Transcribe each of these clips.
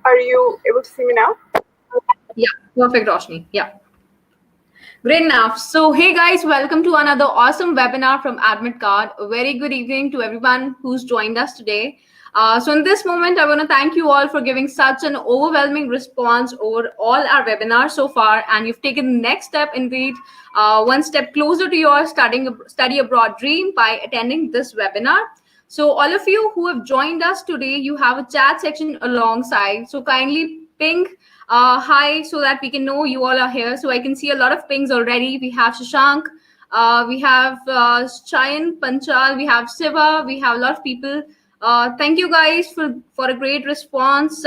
Are you able to see me now? Yeah, perfect, Roshni. Yeah. Great enough. So, hey guys, welcome to another awesome webinar from AdmitKard. A very good evening to everyone who's joined us today. So, in this moment, I want to thank you all for giving such an overwhelming response over all our webinars so far, and you've taken the next step, indeed, one step closer to your study abroad dream by attending this webinar. So, all of you who have joined us today, you have a chat section alongside. So, kindly ping hi so that we can know you all are here. So I can see a lot of pings already. We have Shashank, we have Chayan, Panchal, we have Siva, we have a lot of people. Thank you guys for a great response.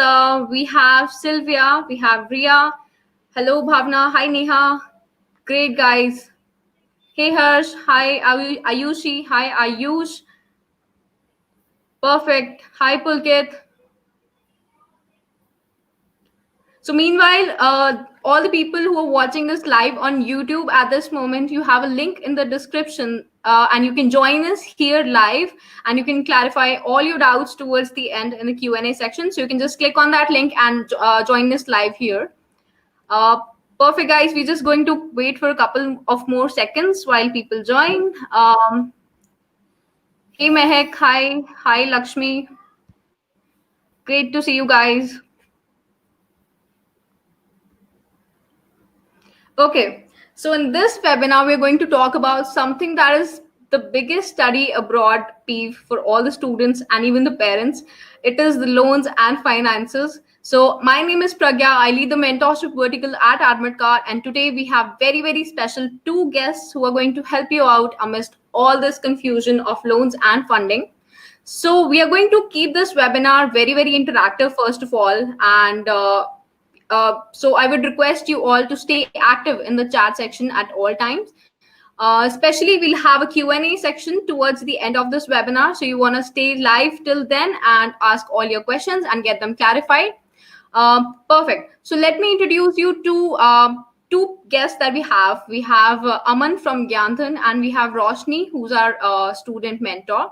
We have Sylvia, we have Ria. Hello Bhavna, hi Neha. Great guys. Hey Harsh, hi Ayushi, hi Ayush. Perfect. Hi Pulkit. So meanwhile, all the people who are watching this live on YouTube at this moment, you have a link in the description and you can join us here live and you can clarify all your doubts towards the end in the Q&A section. So you can just click on that link and join us live here. Perfect, guys. We're just going to wait for a couple of more seconds while people join. Hey, Mehek. Hi. Hi, Lakshmi. Great to see you guys. Okay, so in this webinar, we're going to talk about something that is the biggest study abroad peeve for all the students and even the parents. It is the loans and finances. So my name is Pragya. I lead the mentorship vertical at AdmitKard, and today we have very, very special two guests who are going to help you out amidst all this confusion of loans and funding. So we are going to keep this webinar very, very interactive, first of all, and so I would request you all to stay active in the chat section at all times. Especially we'll have a Q&A section towards the end of this webinar. So you want to stay live till then and ask all your questions and get them clarified. Perfect. So let me introduce you to two guests that we have. We have Aman from Gyandhan and we have Roshni, who's our student mentor.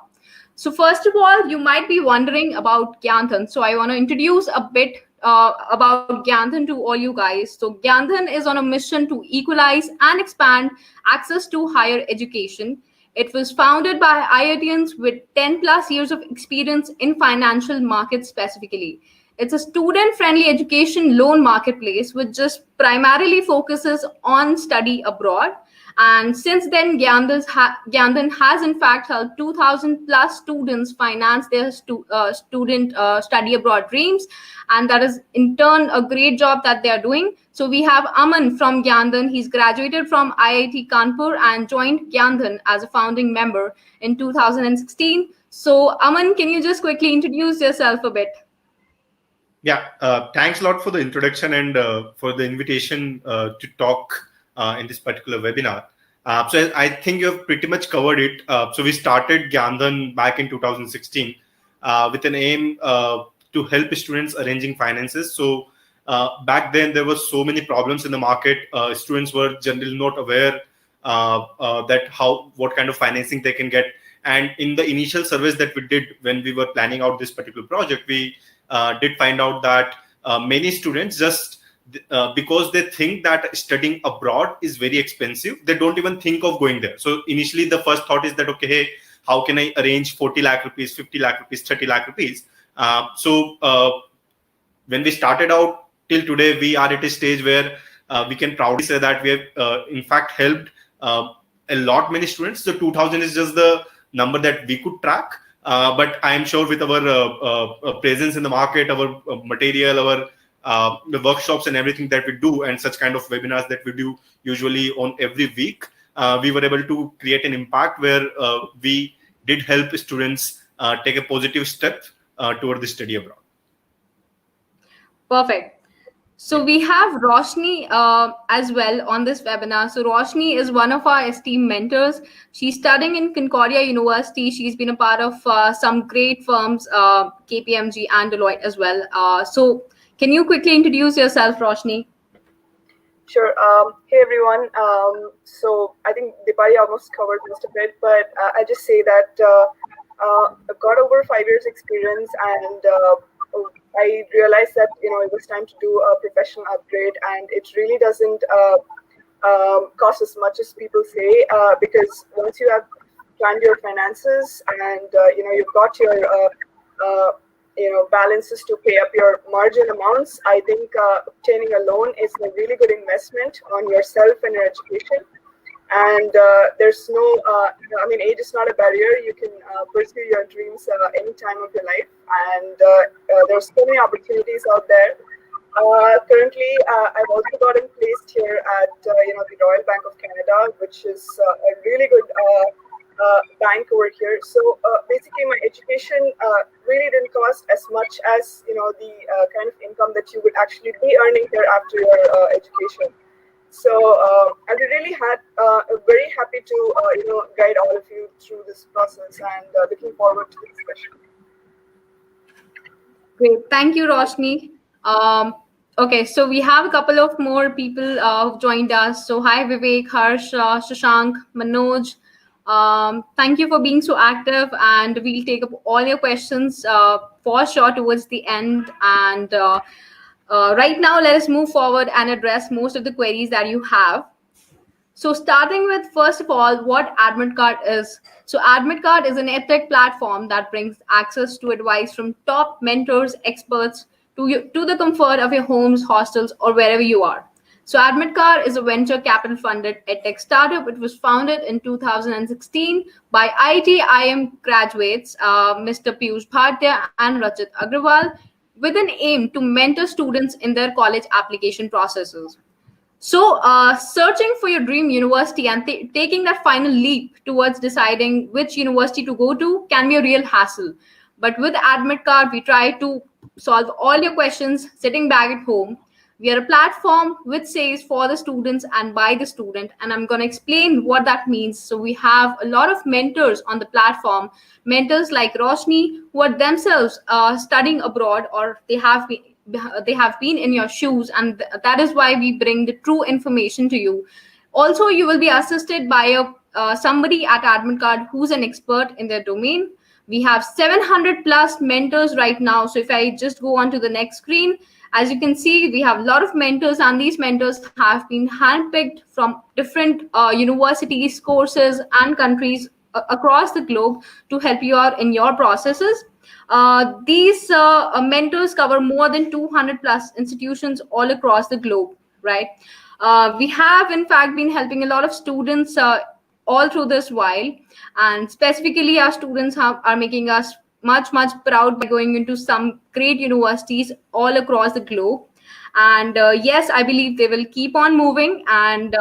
So first of all, you might be wondering about Gyandhan. So I want to introduce a bit about Gyandhan to all you guys. So Gyandhan is on a mission to equalize and expand access to higher education. It was founded by IITians with 10 plus years of experience in financial markets specifically. It's a student-friendly education loan marketplace which just primarily focuses on study abroad. And since then, Gyandhan has in fact helped 2,000 plus students finance their student study abroad dreams. And that is in turn a great job that they are doing. So we have Aman from Gyandhan. He's graduated from IIT Kanpur and joined Gyandhan as a founding member in 2016. So Aman, can you just quickly introduce yourself a bit? Yeah, thanks a lot for the introduction and for the invitation to talk in this particular webinar. So I think you have pretty much covered it. So we started Gyandhan back in 2016 with an aim to help students arranging finances. So back then there were so many problems in the market. Students were generally not aware that what kind of financing they can get. And in the initial surveys that we did when we were planning out this particular project, we did find out that many students just because they think that studying abroad is very expensive, they don't even think of going there. So initially the first thought is that, okay, hey, how can I arrange 40 lakh rupees, 50 lakh rupees, 30 lakh rupees? So when we started out till today, we are at a stage where we can proudly say that we have in fact helped a lot many students. So 2000 is just the number that we could track. But I am sure with our presence in the market, our material, our the workshops and everything that we do, and such kind of webinars that we do usually on every week, we were able to create an impact where we did help students take a positive step toward the study abroad. Perfect. So we have Roshni as well on this webinar. So Roshni is one of our esteemed mentors. She's studying in Concordia University. She's been a part of some great firms, KPMG and Deloitte as well. So can you quickly introduce yourself, Roshni? Sure. Hey, everyone. So I think Dipali almost covered most of it, but I just say that I've got over 5 years experience and I realized that it was time to do a professional upgrade, and it really doesn't cost as much as people say, because once you have planned your finances and you've got your balances to pay up your margin amounts, I think obtaining a loan is a really good investment on yourself and your education. And there's no, age is not a barrier. You can pursue your dreams any time of your life, and there's so many opportunities out there. Currently, I've also gotten placed here at the Royal Bank of Canada, which is a really good bank over here. So basically, my education really didn't cost as much as the kind of income that you would actually be earning here after your education. So I'll be really very happy to guide all of you through this process, and looking forward to the discussion. Great, thank you, Roshni. Okay, so we have a couple of more people who've joined us. So hi, Vivek, Harsh, Shashank, Manoj. Thank you for being so active, and we'll take up all your questions for sure towards the end. And right now, let us move forward and address most of the queries that you have. So starting with, first of all, what AdmitKard is. So AdmitKard is an edtech platform that brings access to advice from top mentors, experts to the comfort of your homes, hostels, or wherever you are. So AdmitKard is a venture capital funded edtech startup. It was founded in 2016 by IIM graduates, Mr. Piyush Bhatia and Rachit Agrawal, with an aim to mentor students in their college application processes. So, searching for your dream university and taking that final leap towards deciding which university to go to can be a real hassle. But with AdmitKard, we try to solve all your questions sitting back at home. We are a platform which says for the students and by the student, and I'm going to explain what that means. So we have a lot of mentors on the platform, mentors like Roshni, who are themselves studying abroad, or they have been in your shoes, and that is why we bring the true information to you. Also, you will be assisted by somebody at AdmitKard who's an expert in their domain. We have 700 plus mentors right now. So if I just go on to the next screen, as you can see, we have a lot of mentors, and these mentors have been handpicked from different universities, courses, and countries across the globe to help you out in your processes. These mentors cover more than 200 plus institutions all across the globe, right? We have, in fact, been helping a lot of students all through this while, and specifically our students are making us much proud by going into some great universities all across the globe. And yes, I believe they will keep on moving. And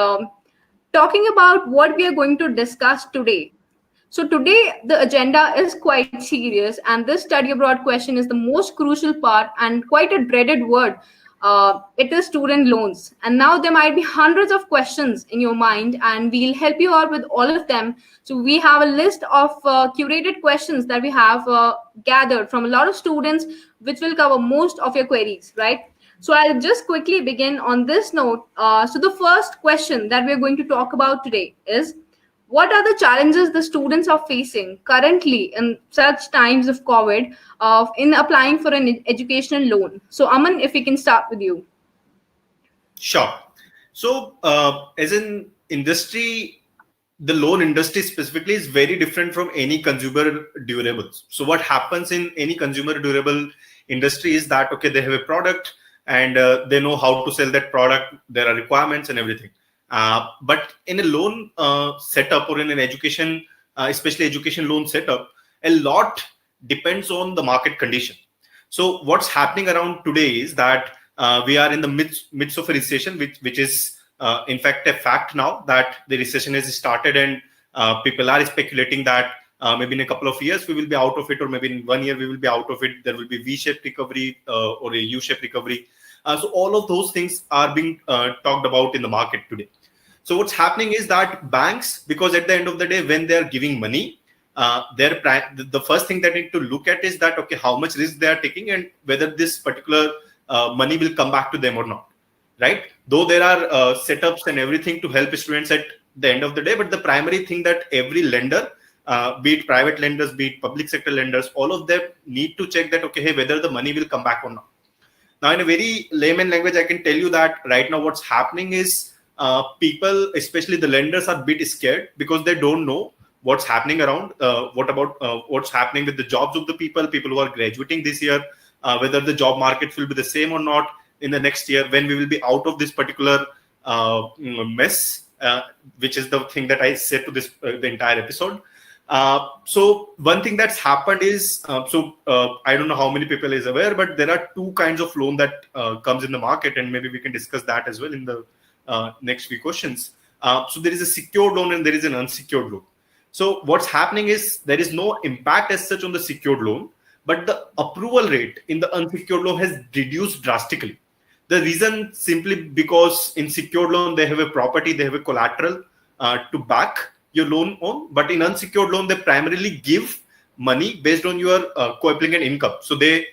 talking about what we are going to discuss today. So today the agenda is quite serious, and this study abroad question is the most crucial part and quite a dreaded word. It is student loans. And now there might be hundreds of questions in your mind, and we'll help you out with all of them. So we have a list of curated questions that we have gathered from a lot of students, which will cover most of your queries, right? So I'll just quickly begin on this note. So the first question that we're going to talk about today is, what are the challenges the students are facing currently in such times of COVID in applying for an educational loan? So Aman, if we can start with you. Sure. So as an industry, the loan industry specifically is very different from any consumer durables. So what happens in any consumer durable industry is that, okay, they have a product and they know how to sell that product. There are requirements and everything. But in a loan setup or in an education, especially education loan setup, a lot depends on the market condition. So what's happening around today is that we are in the midst of a recession, which is in fact a fact now, that the recession has started, and people are speculating that maybe in a couple of years we will be out of it, or maybe in 1 year we will be out of it. There will be V-shaped recovery or a U-shaped recovery. So all of those things are being talked about in the market today. So what's happening is that banks, because at the end of the day, when they are giving money, the first thing they need to look at is that, okay, how much risk they are taking and whether this particular money will come back to them or not, right? Though there are setups and everything to help students at the end of the day, but the primary thing that every lender, be it private lenders, be it public sector lenders, all of them need to check that, okay, hey, whether the money will come back or not. Now, in a very layman language, I can tell you that right now what's happening is people, especially the lenders, are a bit scared because they don't know what's happening around. What about what's happening with the jobs of the people who are graduating this year, whether the job market will be the same or not in the next year, when we will be out of this particular mess, which is the thing that I said to this the entire episode. So one thing that's happened is, I don't know how many people is aware, but there are two kinds of loan that comes in the market, and maybe we can discuss that as well in the next few questions. So there is a secured loan and there is an unsecured loan. So what's happening is there is no impact as such on the secured loan, but the approval rate in the unsecured loan has reduced drastically. The reason simply because in secured loan, they have a property, they have a collateral to back your loan on, but in unsecured loan, they primarily give money based on your co-applicant income. So they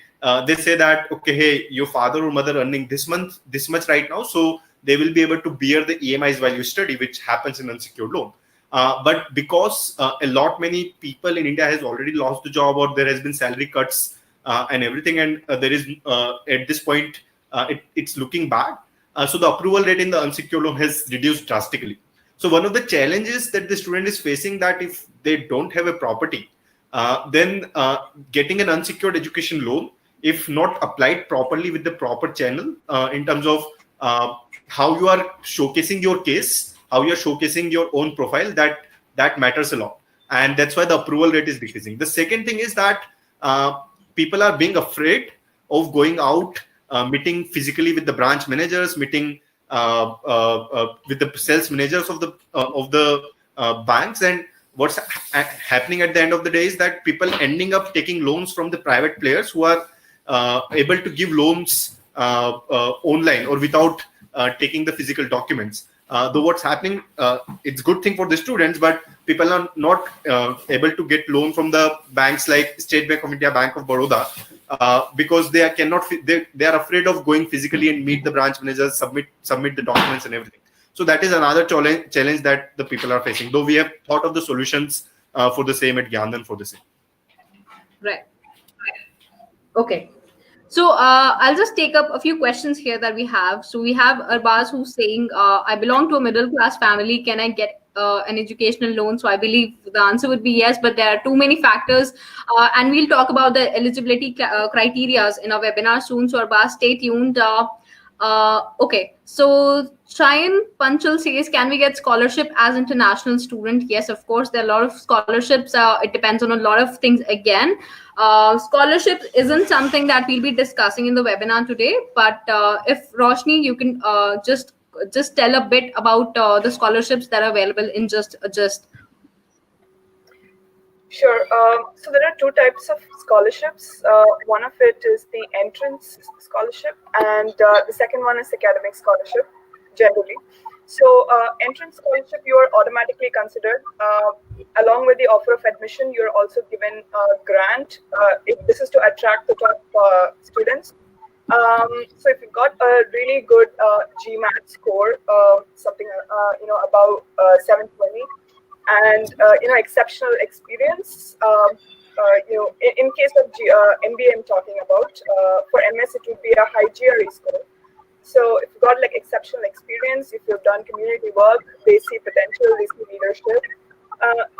say that, okay, hey, your father or mother earning this much right now, so they will be able to bear the EMIs while you study, which happens in unsecured loan. But because a lot many people in India has already lost the job, or there has been salary cuts and everything, and there is at this point it's looking bad. So the approval rate in the unsecured loan has reduced drastically. So one of the challenges that the student is facing, that if they don't have a property, then getting an unsecured education loan, if not applied properly with the proper channel in terms of how you are showcasing your case, how you are showcasing your own profile, that matters a lot. And that's why the approval rate is decreasing. The second thing is that people are being afraid of going out, meeting physically with the branch managers, meeting with the sales managers of the banks. And what's happening at the end of the day is that people ending up taking loans from the private players who are able to give loans online or without taking the physical documents. Though what's happening, it's good thing for the students, but people are not able to get loan from the banks like State Bank of India, Bank of Baroda, because they are afraid of going physically and meet the branch managers, submit the documents and everything. So that is another challenge that the people are facing. Though we have thought of the solutions for the same at Gyandhan for the same. Right. Okay. So I'll just take up a few questions here that we have. So we have Arbaz who's saying, I belong to a middle class family. Can I get an educational loan? So I believe the answer would be yes, but there are too many factors. And we'll talk about the eligibility criteria in our webinar soon. So Arbaz, stay tuned. Okay, so Chayan Panchal says, can we get scholarship as international student? Yes, of course. There are a lot of scholarships. It depends on a lot of things again. Scholarship isn't something that we'll be discussing in the webinar today, but if Roshni, you can just tell a bit about the scholarships that are available in just. Sure. So there are two types of scholarships. One of it is the entrance scholarship, and the second one is academic scholarship, generally. So entrance scholarship, you are automatically considered. Along with the offer of admission, you're also given a grant. If this is to attract the top students. So if you've got a really good GMAT score, something above 720, and exceptional experience, in case of MBA I'm talking about, for MS it would be a high GRE score. So if you've got like exceptional experience, if you've done community work, they see potential, they see leadership,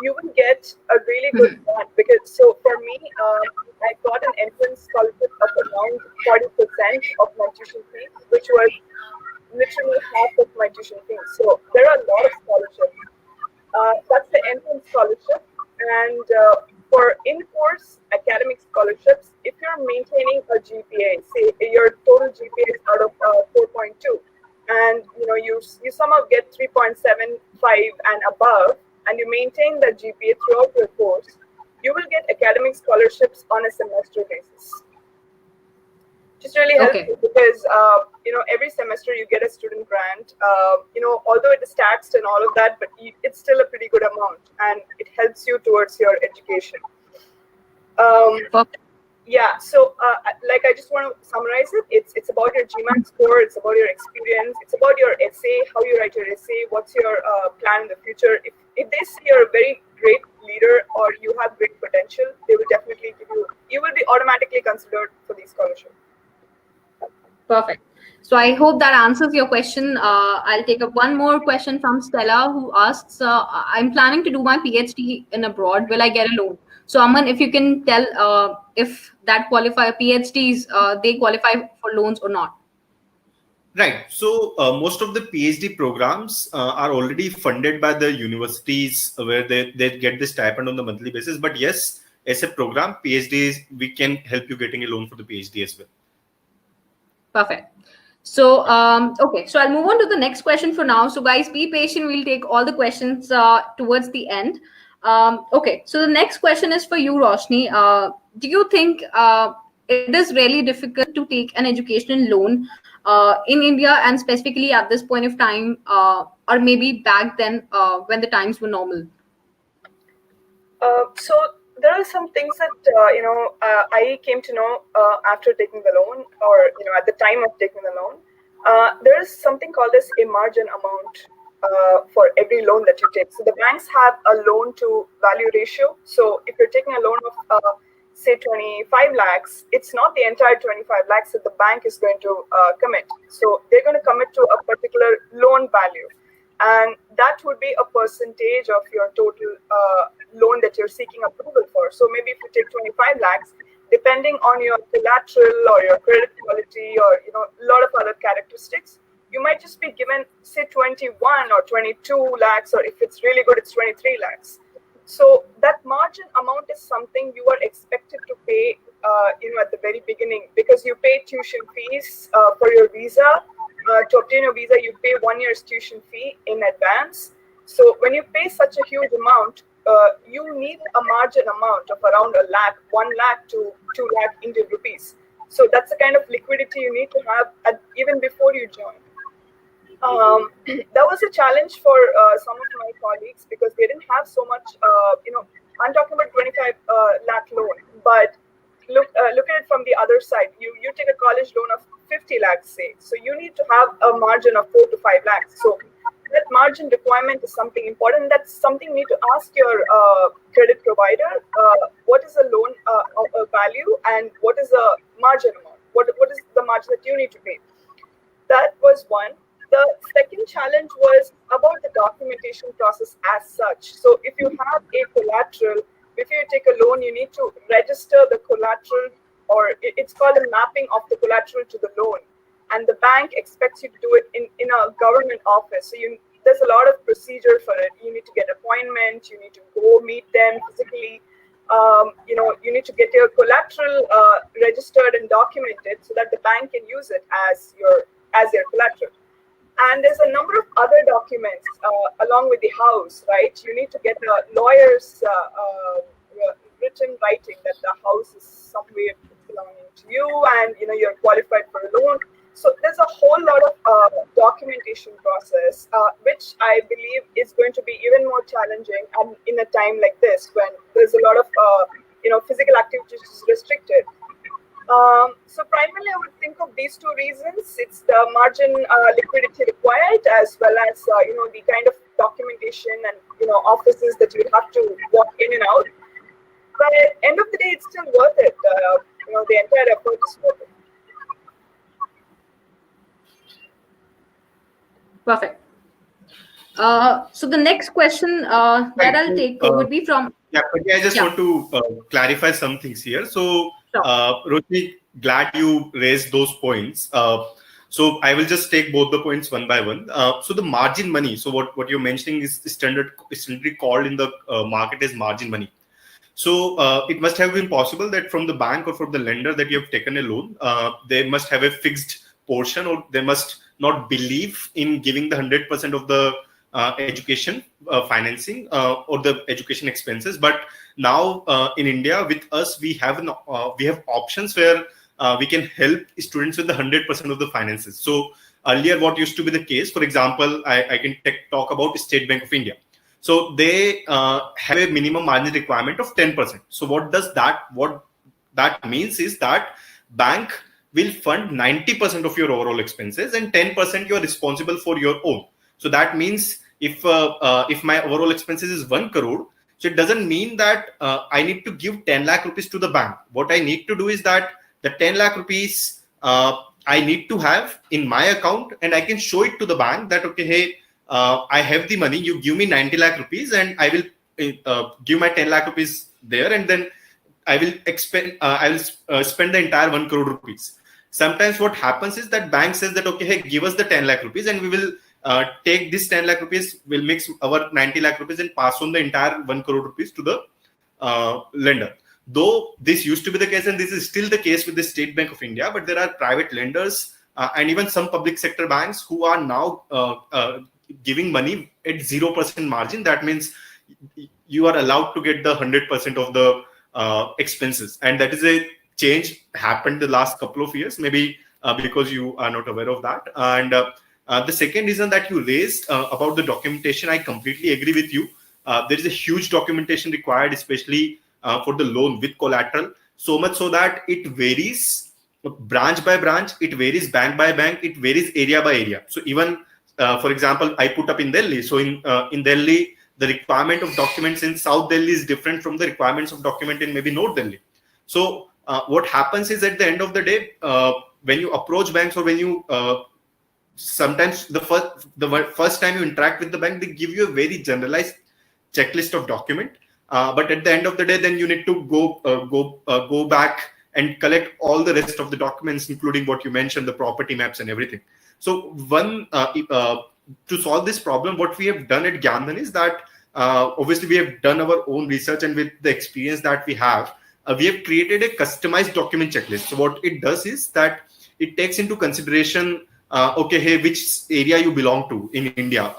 you will get a really good grant. Because so for me, I got an entrance scholarship of around 40% of my tuition fee, which was literally half of my tuition fee. So there are a lot of scholarships. That's the entrance scholarship. And for in-course academic scholarships, if you're maintaining a GPA, say your total GPA is out of 4.2, and you somehow get 3.75 and above, and you maintain that GPA throughout your course, you will get academic scholarships on a semester basis. Just really helpful because every semester you get a student grant. Although it is taxed and all of that, but it's still a pretty good amount, and it helps you towards your education. Yeah. So, I just want to summarize it. It's about your GMAT score. It's about your experience. It's about your essay. How you write your essay. What's your plan in the future? If they see you're a very great leader or you have great potential, they will definitely give you. You will be automatically considered for these scholarships. Perfect. So I hope that answers your question. I'll take up one more question from Stella, who asks, I'm planning to do my PhD in abroad. Will I get a loan? So Aman, if you can tell if that qualify PhDs, they qualify for loans or not. Right. So most of the PhD programs are already funded by the universities where they get the stipend on the monthly basis. But yes, as a program, PhDs, we can help you getting a loan for the PhD as well. Perfect. So, okay, so I'll move on to the next question for now. So guys, be patient. We'll take all the questions towards the end. Okay, so the next question is for you, Roshni. Do you think it is really difficult to take an educational loan in India, and specifically at this point of time, or maybe back then when the times were normal? So there are some things that I came to know after taking the loan, or at the time of taking the loan. There is something called as a margin amount for every loan that you take. So the banks have a loan to value ratio. So if you're taking a loan of say 25 lakhs, it's not the entire 25 lakhs that the bank is going to commit. So they're going to commit to a particular loan value, and that would be a percentage of your total loan that you're seeking approval for. So maybe if you take 25 lakhs, depending on your collateral or your credit quality or a lot of other characteristics, you might just be given say 21 or 22 lakhs, or if it's really good, it's 23 lakhs. So that margin amount is something you are expected to pay at the very beginning, because you pay tuition fees for your visa. To obtain a visa, you pay 1 year's tuition fee in advance. So when you pay such a huge amount, you need a margin amount of around 1 lakh to 2 lakh Indian rupees. So that's the kind of liquidity you need to have even before you join. That was a challenge for some of my colleagues, because they didn't have so much. I'm talking about 25 lakh loan, but look at it from the other side. You take a college loan of 50 lakhs, say. So you need to have a margin of 4 to 5 lakhs. So that margin requirement is something important. That's something you need to ask your credit provider. What is the loan value, and what is the margin amount? What is the margin that you need to pay? That was one. The second challenge was about the documentation process as such. So if you have a collateral, before you take a loan, you need to register the collateral, or it's called a mapping of the collateral to the loan. And the bank expects you to do it in a government office. So there's a lot of procedure for it. You need to get appointment, you need to go meet them physically. You need to get your collateral registered and documented so that the bank can use it as their collateral. And there's a number of other documents along with the house, right? You need to get a lawyer's written writing that the house is somewhere belonging to you, and you're qualified for a loan. So there's a whole lot of documentation process, which I believe is going to be even more challenging in a time like this, when there's a lot of physical activities is restricted. So primarily, I would think of these two reasons. It's the margin liquidity required, as well as the kind of documentation and offices that you have to walk in and out. But at the end of the day, it's still worth it. The entire effort is worth it. Perfect. So the next question that I'll take would be from. Yeah, but I just want to clarify some things here. So, Roshni, glad you raised those points. So I will just take both the points one by one. So the margin money. So what you're mentioning is standardly called in the market as margin money. So it must have been possible that from the bank or from the lender that you have taken a loan, they must have a fixed portion, or they must not believe in giving the 100% of the education financing or the education expenses. But now in India, with us, we have options where we can help students with the 100% of the finances. So earlier, what used to be the case, for example, I can talk about State Bank of India. So they have a minimum margin requirement of 10%. So what that means is that bank will fund 90% of your overall expenses, and 10% you are responsible for your own. So that means if my overall expenses is 1 crore, so it doesn't mean that I need to give 10 lakh rupees to the bank. What I need to do is that the 10 lakh rupees I need to have in my account, and I can show it to the bank that, okay, hey, I have the money, you give me 90 lakh rupees and I will give my 10 lakh rupees there, and then I will spend the entire 1 crore rupees. Sometimes what happens is that bank says that, okay, hey, give us the 10 lakh rupees and we will take this 10 lakh rupees, we'll mix our 90 lakh rupees and pass on the entire 1 crore rupees to the lender. Though this used to be the case, and this is still the case with the State Bank of India, but there are private lenders and even some public sector banks who are now giving money at 0% margin. That means you are allowed to get the 100% of the expenses, and that is a change happened the last couple of years, maybe because you are not aware of that. And the second reason that you raised about the documentation, I completely agree with you. There is a huge documentation required, especially for the loan with collateral, so much so that it varies branch by branch, it varies bank by bank, it varies area by area. So even for example, I put up in Delhi. So in Delhi, the requirement of documents in South Delhi is different from the requirements of document in maybe North Delhi. So what happens is, at the end of the day, when you approach banks, or when you sometimes the first time you interact with the bank, they give you a very generalized checklist of document. But at the end of the day, then you need to go back and collect all the rest of the documents, including what you mentioned, the property maps and everything. So to solve this problem, what we have done at Gyandhan is that obviously we have done our own research, and with the experience that we have created a customized document checklist. So what it does is that it takes into consideration, okay, hey, which area you belong to in India.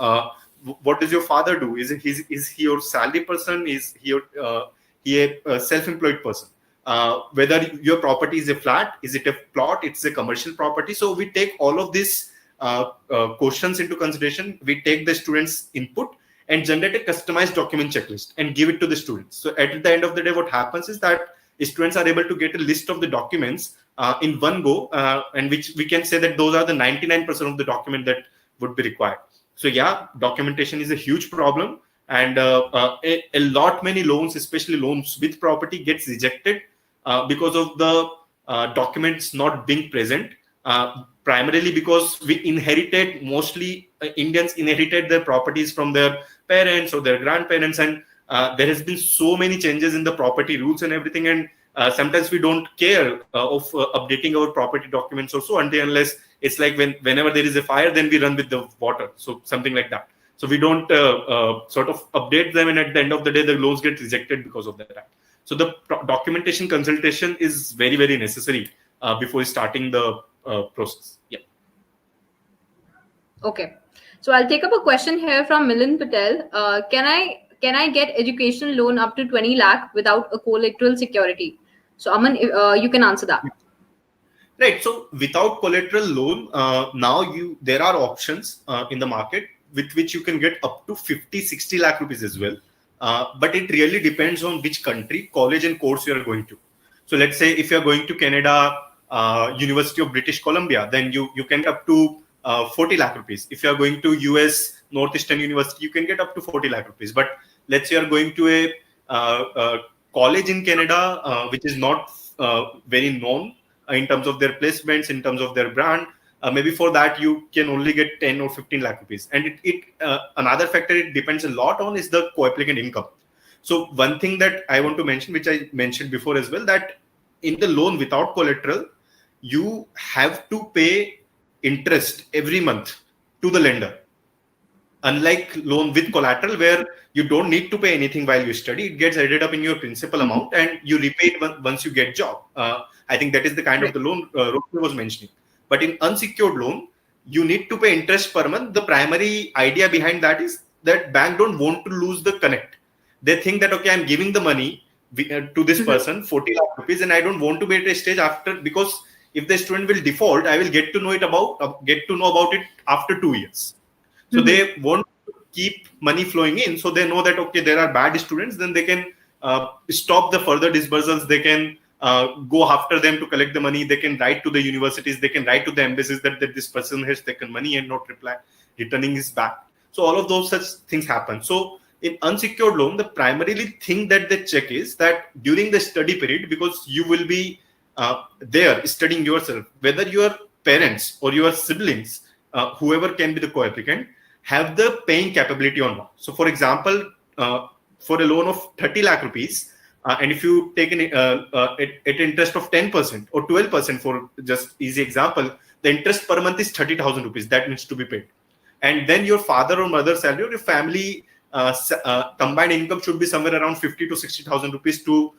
What does your father do? Is he your salary person? Is he a self-employed person? Whether your property is a flat, is it a plot, it's a commercial property. So we take all of these questions into consideration. We take the students' input and generate a customized document checklist and give it to the students. So at the end of the day, what happens is that students are able to get a list of the documents in one go, and which we can say that those are the 99% of the document that would be required. So yeah, documentation is a huge problem, and a lot many loans, especially loans with property, gets rejected because of the documents not being present. Primarily because we inherited, mostly Indians inherited their properties from their parents or their grandparents, and there has been so many changes in the property rules and everything, and sometimes we don't care of updating our property documents also, unless it's like whenever there is a fire, then we run with the water, so something like that. So we don't sort of update them, and at the end of the day, the loans get rejected because of that. So the documentation consultation is very, very necessary before starting the process. Yeah. Okay. So I'll take up a question here from Milind Patel. Can I get education loan up to 20 lakh without a collateral security? So Aman, you can answer that. Right. So without collateral loan, now there are options in the market with which you can get up to 50-60 lakh rupees as well. But it really depends on which country, college and course you are going to. So let's say if you're going to Canada, University of British Columbia, then you can get up to 40 lakh rupees. If you're going to US Northeastern University, you can get up to 40 lakh rupees. But let's say you're going to a college in Canada, which is not very known in terms of their placements, in terms of their brand, maybe for that you can only get 10 or 15 lakh rupees. And another factor it depends a lot on is the co-applicant income. So one thing that I want to mention, which I mentioned before as well, that in the loan without collateral, you have to pay interest every month to the lender. Unlike loan with collateral, where you don't need to pay anything while you study, it gets added up in your principal amount and you repay it once you get job. I think that is the kind of the loan Rohit was mentioning. But in unsecured loan, you need to pay interest per month. The primary idea behind that is that bank don't want to lose the connect. They think that, okay, I'm giving the money to this person, 40 lakh rupees, and I don't want to be at a stage after, because if the student will default, I will get to know about it after 2 years. So they want to keep money flowing in. So they know that, okay, there are bad students, then they can stop the further disbursals. They can go after them to collect the money. They can write to the universities. They can write to the embassies that this person has taken money and not returning his back. So all of those such things happen. So in unsecured loan, the primarily thing that they check is that during the study period, because you will be there studying yourself, whether you are parents or your siblings, whoever can be the co-applicant, have the paying capability or not. So for example, for a loan of 30 lakh rupees, and if you take at interest of 10% or 12%, for just easy example, the interest per month is 30,000 rupees that needs to be paid. And then your father or mother's salary or your family combined income should be somewhere around 50 to 60,000 rupees to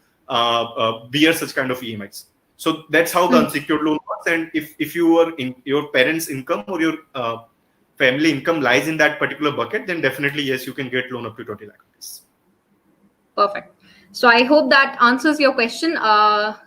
bear such kind of EMIs. So that's how the unsecured loan works. And if your parents' income or your family income lies in that particular bucket, then definitely, yes, you can get loan up to 20 lakh rupees. Perfect. So I hope that answers your question.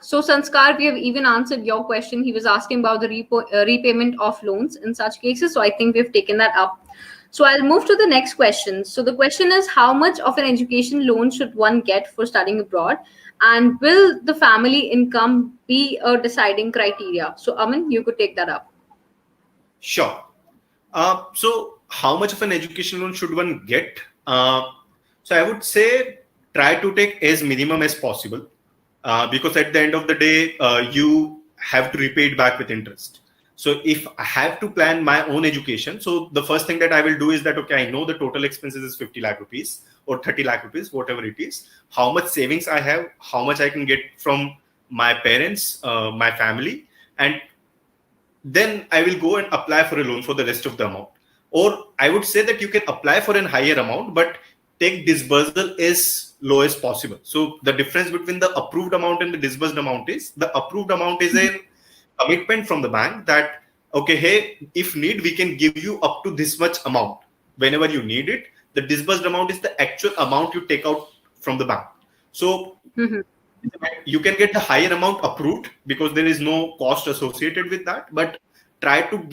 So Sanskar, we have even answered your question. He was asking about the repayment of loans in such cases. So I think we've taken that up. So I'll move to the next question. So the question is, how much of an education loan should one get for studying abroad? And will the family income be a deciding criteria? So Aman, you could take that up. Sure. So how much of an education loan should one get? So I would say try to take as minimum as possible, because at the end of the day, you have to repay it back with interest. So if I have to plan my own education, so the first thing that I will do is that, okay, I know the total expenses is 50 lakh rupees or 30 lakh rupees, whatever it is, how much savings I have, how much I can get from my parents, my family, and then I will go and apply for a loan for the rest of the amount. Or I would say that you can apply for a higher amount, but take disbursal as low as possible. So the difference between the approved amount and the disbursed amount is, the approved amount is a commitment from the bank that, okay, hey, if need, we can give you up to this much amount whenever you need it. The disbursed amount is the actual amount you take out from the bank. So you can get the higher amount approved because there is no cost associated with that, but try to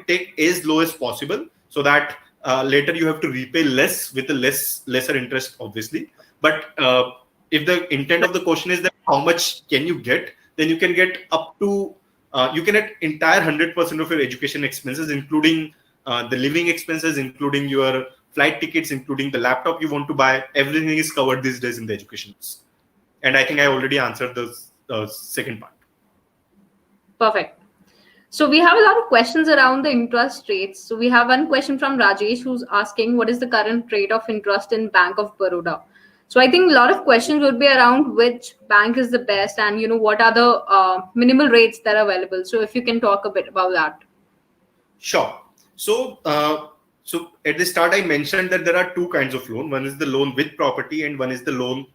take as low as possible so that later you have to repay less with a lesser interest, obviously. But if the intent of the question is that how much can you get, then you can get up to you can get entire 100% of your education expenses, including the living expenses, including your flight tickets, including the laptop you want to buy. Everything is covered these days in the education loans. And I think I already answered the second part. Perfect. So we have a lot of questions around the interest rates. So we have one question from Rajesh who's asking, what is the current rate of interest in Bank of Baroda? So I think a lot of questions would be around which bank is the best and, what are the minimal rates that are available. So if you can talk a bit about that. Sure. So at the start, I mentioned that there are two kinds of loan. One is the loan with property and one is the loan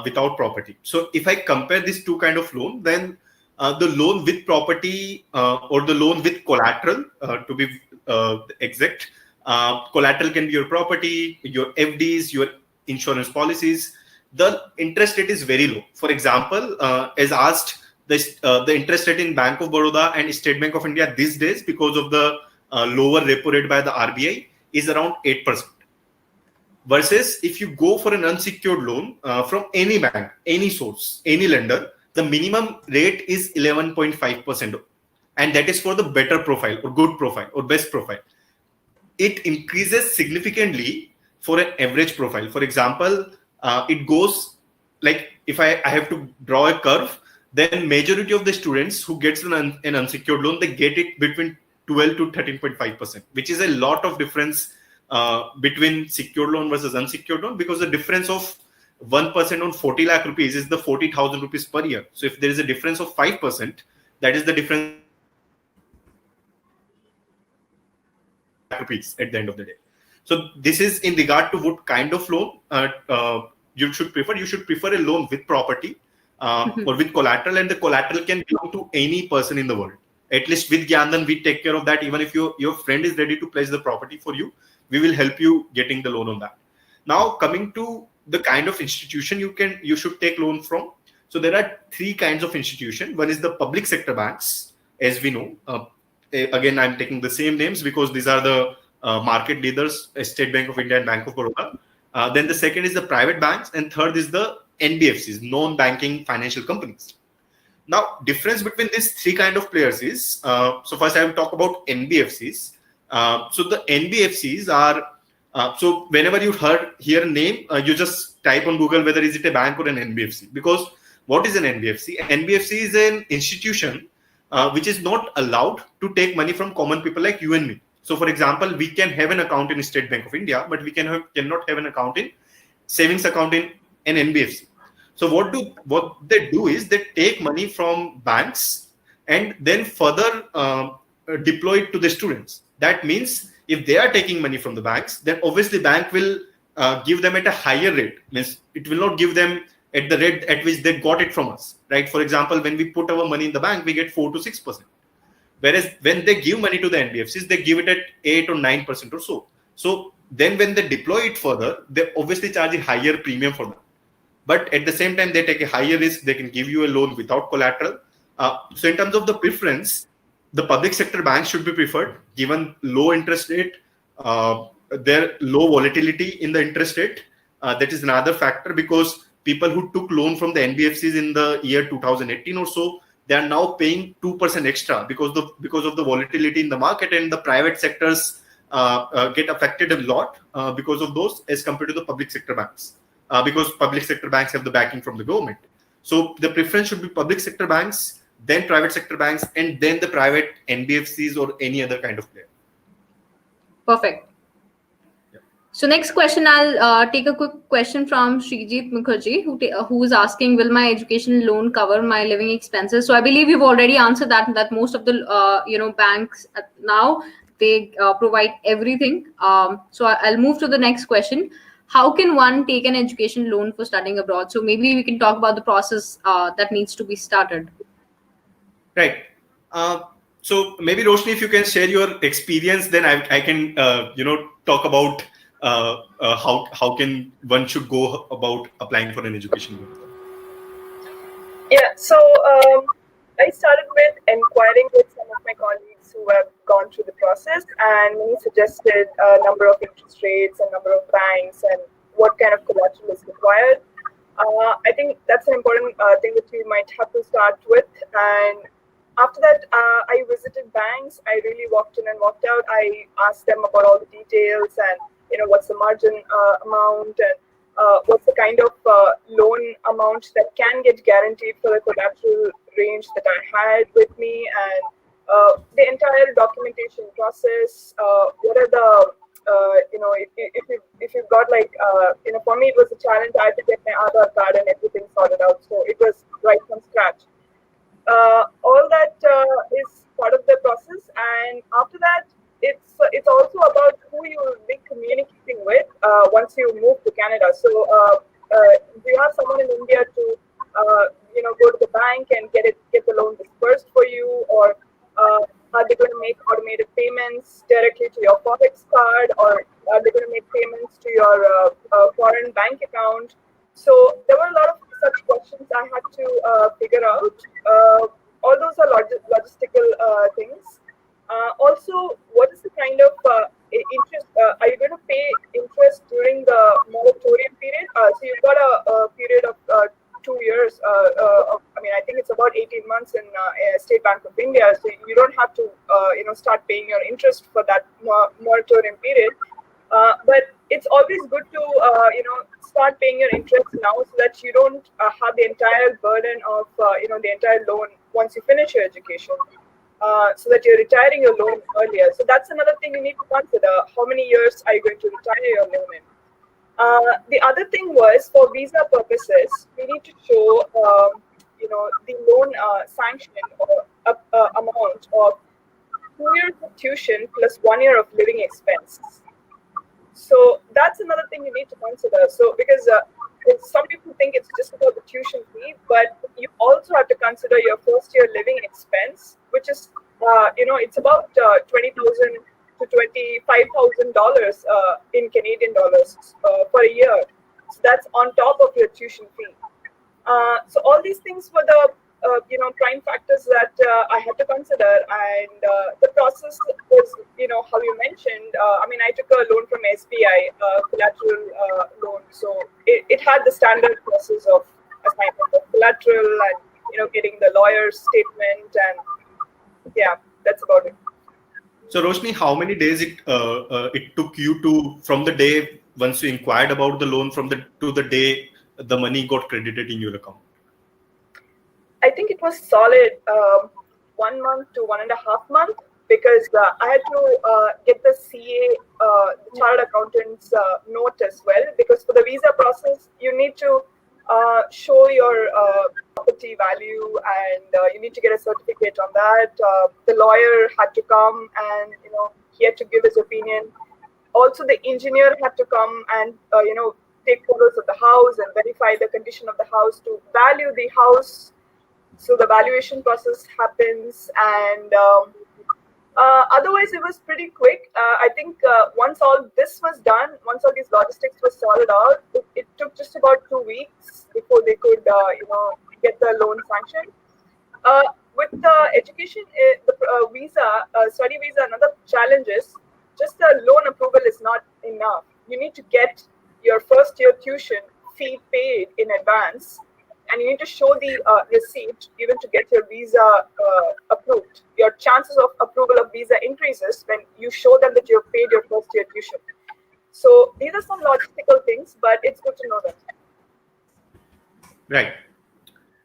without property. So if I compare these two kind of loan, then the loan with property or the loan with collateral, to be exact, collateral can be your property, your FDs, your insurance policies. The interest rate is very low. For example, as asked, the interest rate in Bank of Baroda and State Bank of India these days, because of the lower repo rate by the RBI, is around 8%. Versus if you go for an unsecured loan from any bank, any source, any lender, the minimum rate is 11.5%. And that is for the better profile or good profile or best profile. It increases significantly for an average profile. For example, it goes like, if I have to draw a curve, then majority of the students who gets an unsecured loan, they get it between 12 to 13.5%, which is a lot of difference between secured loan versus unsecured loan, because the difference of 1% on 40 lakh rupees is the 40,000 rupees per year. So if there is a difference of 5%, that is the difference rupees at the end of the day. So this is in regard to what kind of loan you should prefer. You should prefer a loan with property or with collateral, and the collateral can belong to any person in the world. At least with Gyandhan, we take care of that. Even if your friend is ready to pledge the property for you, we will help you getting the loan on that. Now, coming to the kind of institution you should take loan from. So there are three kinds of institution. One is the public sector banks, as we know. Again, I'm taking the same names because these are the market leaders, State Bank of India and Bank of Baroda. Then the second is the private banks, and third is the NBFCs, non-banking financial companies. Now, difference between these three kind of players is, so first I will talk about NBFCs. So the NBFCs are, so whenever you hear a name, you just type on Google whether is it a bank or an NBFC. Because what is an NBFC? NBFC is an institution which is not allowed to take money from common people like you and me. So, for example, we can have an account in State Bank of India, but we cannot have an account in savings account in an NBFC. So what they do is they take money from banks and then further deploy it to the students. That means if they are taking money from the banks, then obviously bank will give them at a higher rate. Means it will not give them at the rate at which they got it from us, right? For example, when we put our money in the bank, we get 4 to 6%. Whereas when they give money to the NBFCs, they give it at 8 or 9% or so. So then when they deploy it further, they obviously charge a higher premium for them. But at the same time, they take a higher risk. They can give you a loan without collateral. So in terms of the preference, the public sector banks should be preferred, given low interest rate, their low volatility in the interest rate. That is another factor, because people who took loan from the NBFCs in the year 2018 or so, they are now paying 2% extra because of the volatility in the market, and the private sectors get affected a lot because of those as compared to the public sector banks. Because public sector banks have the backing from the government. So the preference should be public sector banks, then private sector banks, and then the private NBFCs or any other kind of player. Perfect. Yeah. So next question, I'll take a quick question from Srijit Mukherjee, who is asking, will my education loan cover my living expenses? So I believe you've already answered that most of the banks now, they provide everything. So I'll move to the next question. How can one take an education loan for studying abroad? So maybe we can talk about the process that needs to be started. Right. So maybe Roshni, if you can share your experience, then I can talk about how can one should go about applying for an education loan. Yeah. So I started with inquiring with some of my colleagues who have gone through the process, and he suggested a number of interest rates, a number of banks, and what kind of collateral is required. I think that's an important thing that we might have to start with. And after that, I visited banks. I really walked in and walked out. I asked them about all the details and what's the margin amount, and what's the kind of loan amount that can get guaranteed for the collateral range that I had with me, and the entire documentation process. What are the if you've got for me it was a challenge. I had to get my Aadhaar card and everything sorted out, so it was right from scratch. All that is part of the process, and after that, it's also about who you will be communicating with once you move to Canada. So do you have someone in India to go to the bank and get the loan disbursed for you, or are they going to make automated payments directly to your Forex card, or are they going to make payments to your foreign bank account? So there were a lot of such questions I had to figure out. All those are logistical things. Also, what is the kind of interest? Are you going to pay interest during the moratorium period? So you've got a period of 2 years. I think it's about 18 months in State Bank of India. So you don't have to, start paying your interest for that moratorium period. But it's always good to, start paying your interest now, so that you don't have the entire burden of, the entire loan once you finish your education. So that you're retiring your loan earlier. So that's another thing you need to consider. How many years are you going to retire your loan in? The other thing was, for visa purposes, we need to show, the loan sanction or amount of 2 years of tuition plus 1 year of living expenses. So that's another thing you need to consider. So because some people think it's just about the tuition fee, but you also have to consider your first year living expense, which is, it's about $20,000 to $25,000 in Canadian dollars per year. So that's on top of your tuition fee. So all these things were the prime factors that I had to consider, and the process was, how you mentioned. I took a loan from SBI, collateral loan. So it had the standard process of assignment of collateral and getting the lawyer's statement, and yeah, that's about it. So Roshni, how many days it took you from the day once you inquired about the loan to the day the money got credited in your account? I think it was solid 1 month to 1.5 months, because I had to get the CA, the Chartered Accountant's note as well, because for the visa process, you need to show your property value, and you need to get a certificate on that. The lawyer had to come, and he had to give his opinion. Also, the engineer had to come and take photos of the house and verify the condition of the house to value the house. So the valuation process happens, and otherwise it was pretty quick. I think once all this was done, once all these logistics were sorted out, it took just about 2 weeks before they could get the loan sanctioned. With the education, the visa, study visa, another challenge is just the loan approval is not enough. You need to get your first year tuition fee paid in advance, and you need to show the receipt even to get your visa approved. Your chances of approval of visa increases when you show them that you have paid your first year tuition. So these are some logistical things, but it's good to know that.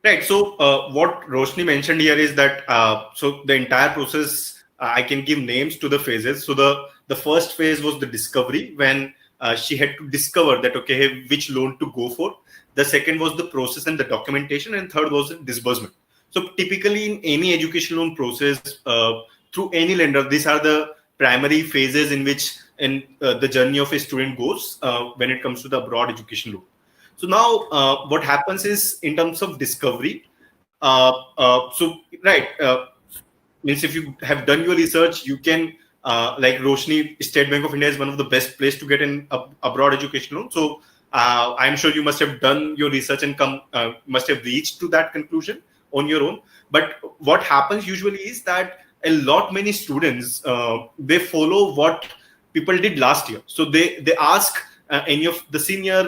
Right. So what Roshni mentioned here is that so the entire process, I can give names to the phases. So the first phase was the discovery, when she had to discover that, okay, which loan to go for. The second was the process and the documentation, and third was the disbursement. So typically in any education loan process, through any lender, these are the primary phases in which the journey of a student goes when it comes to the abroad education loan. So now what happens is, in terms of discovery, means if you have done your research, you can, like Roshni, State Bank of India is one of the best place to get an abroad education loan. So I'm sure you must have done your research and must have reached to that conclusion on your own. But what happens usually is that many students, they follow what people did last year. So they ask any of the senior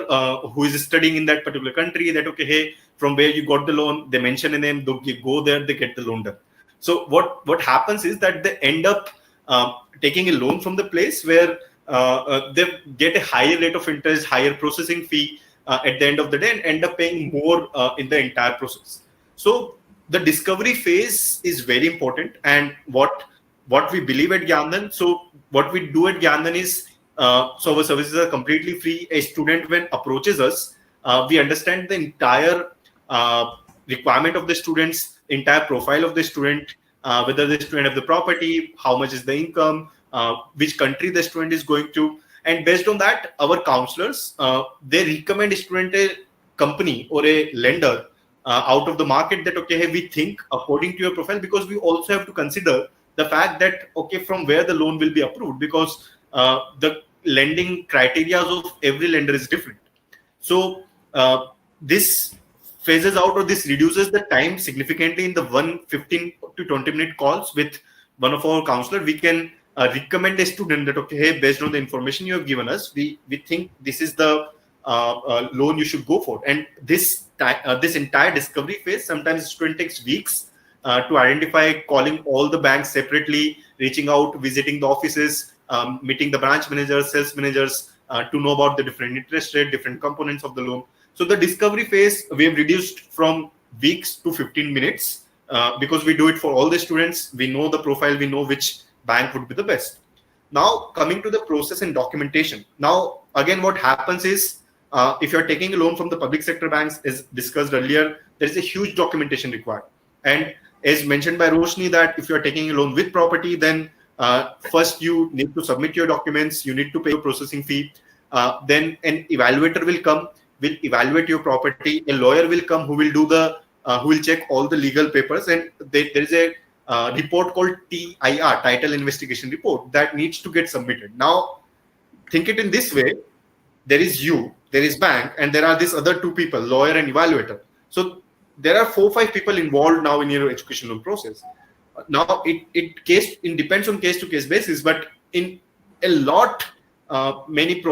who is studying in that particular country that, okay, hey, from where you got the loan, they mention a name, they go there, they get the loan done. So what happens is that they end up taking a loan from the place where they get a higher rate of interest, higher processing fee at the end of the day, and end up paying more in the entire process. So the discovery phase is very important, and what we believe at Gyandhan. So what we do at Gyandhan is, so our services are completely free. A student, when approaches us, we understand the entire requirement of the students, entire profile of the student, whether the student have the property, how much is the income, which country the student is going to, and based on that, our counselors, they recommend a student a company or a lender out of the market that, okay, hey, we think according to your profile, because we also have to consider the fact that, okay, from where the loan will be approved, because the lending criteria of every lender is different. So this phases out, or this reduces the time significantly. In the 15 to 20-minute calls with one of our counselors, we can recommend a student that, okay, hey, based on the information you have given us, we think this is the loan you should go for. And this entire discovery phase, sometimes the student takes weeks to identify, calling all the banks separately, reaching out, visiting the offices, meeting the branch managers, sales managers to know about the different interest rate, different components of the loan. So the discovery phase, we have reduced from weeks to 15 minutes because we do it for all the students. We know the profile, we know which bank would be the best. Now, coming to the process and documentation. Now, again, what happens is, if you're taking a loan from the public sector banks, as discussed earlier, there is a huge documentation required. And as mentioned by Roshni, that if you're taking a loan with property, then first you need to submit your documents, you need to pay your processing fee. Then an evaluator will come, will evaluate your property. A lawyer will come who will do who will check all the legal papers. And there is a report called TIR, Title Investigation Report, that needs to get submitted. Now, think it in this way. There is you, there is bank, and there are these other two people, lawyer and evaluator. So there are 4 or 5 people involved now in your education loan process. Now it depends on case to case basis, but in a lot many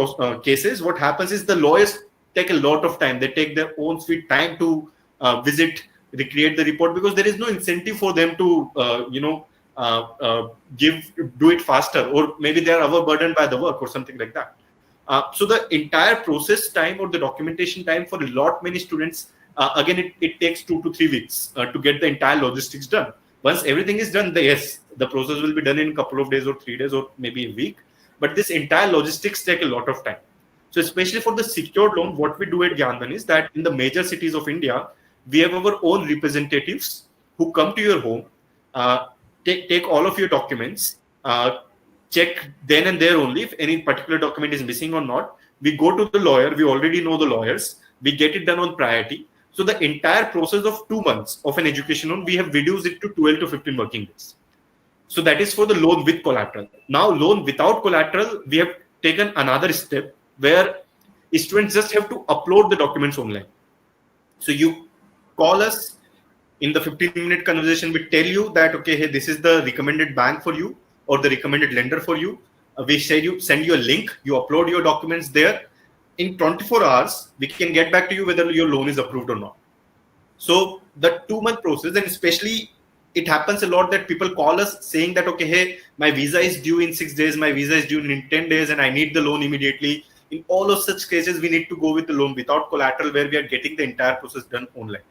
cases, what happens is the lawyers take a lot of time. They take their own sweet time to visit, recreate the report, because there is no incentive for them to do it faster, or maybe they are overburdened by the work or something like that. So the entire process time or the documentation time for many students, again, it takes 2 to 3 weeks to get the entire logistics done. Once everything is done, yes, the process will be done in a couple of days or 3 days or maybe a week. But this entire logistics take a lot of time. So especially for the secured loan, what we do at Gyandhan is that in the major cities of India, we have our own representatives who come to your home, take all of your documents, check then and there only if any particular document is missing or not. We go to the lawyer. We already know the lawyers. We get it done on priority. So the entire process of 2 months of an education loan, we have reduced it to 12 to 15 working days. So that is for the loan with collateral. Now, loan without collateral, we have taken another step where students just have to upload the documents online. So you call us in the 15-minute conversation. We tell you that, okay, hey, this is the recommended bank for you or the recommended lender for you. We send you a link. You upload your documents there. In 24 hours, we can get back to you whether your loan is approved or not. So the 2-month process, and especially it happens a lot that people call us saying that, okay, hey, my visa is due in 6 days, my visa is due in 10 days, and I need the loan immediately. In all of such cases, we need to go with the loan without collateral, where we are getting the entire process done online.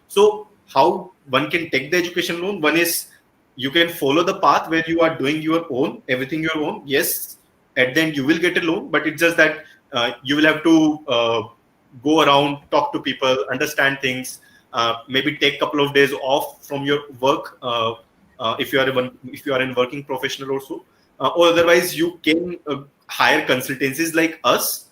So how one can take the education loan? One is you can follow the path where you are doing your own, everything your own. Yes, at the end you will get a loan, but it's just that you will have to go around, talk to people, understand things, maybe take a couple of days off from your work if you are in working professional also, or otherwise you can hire consultancies like us.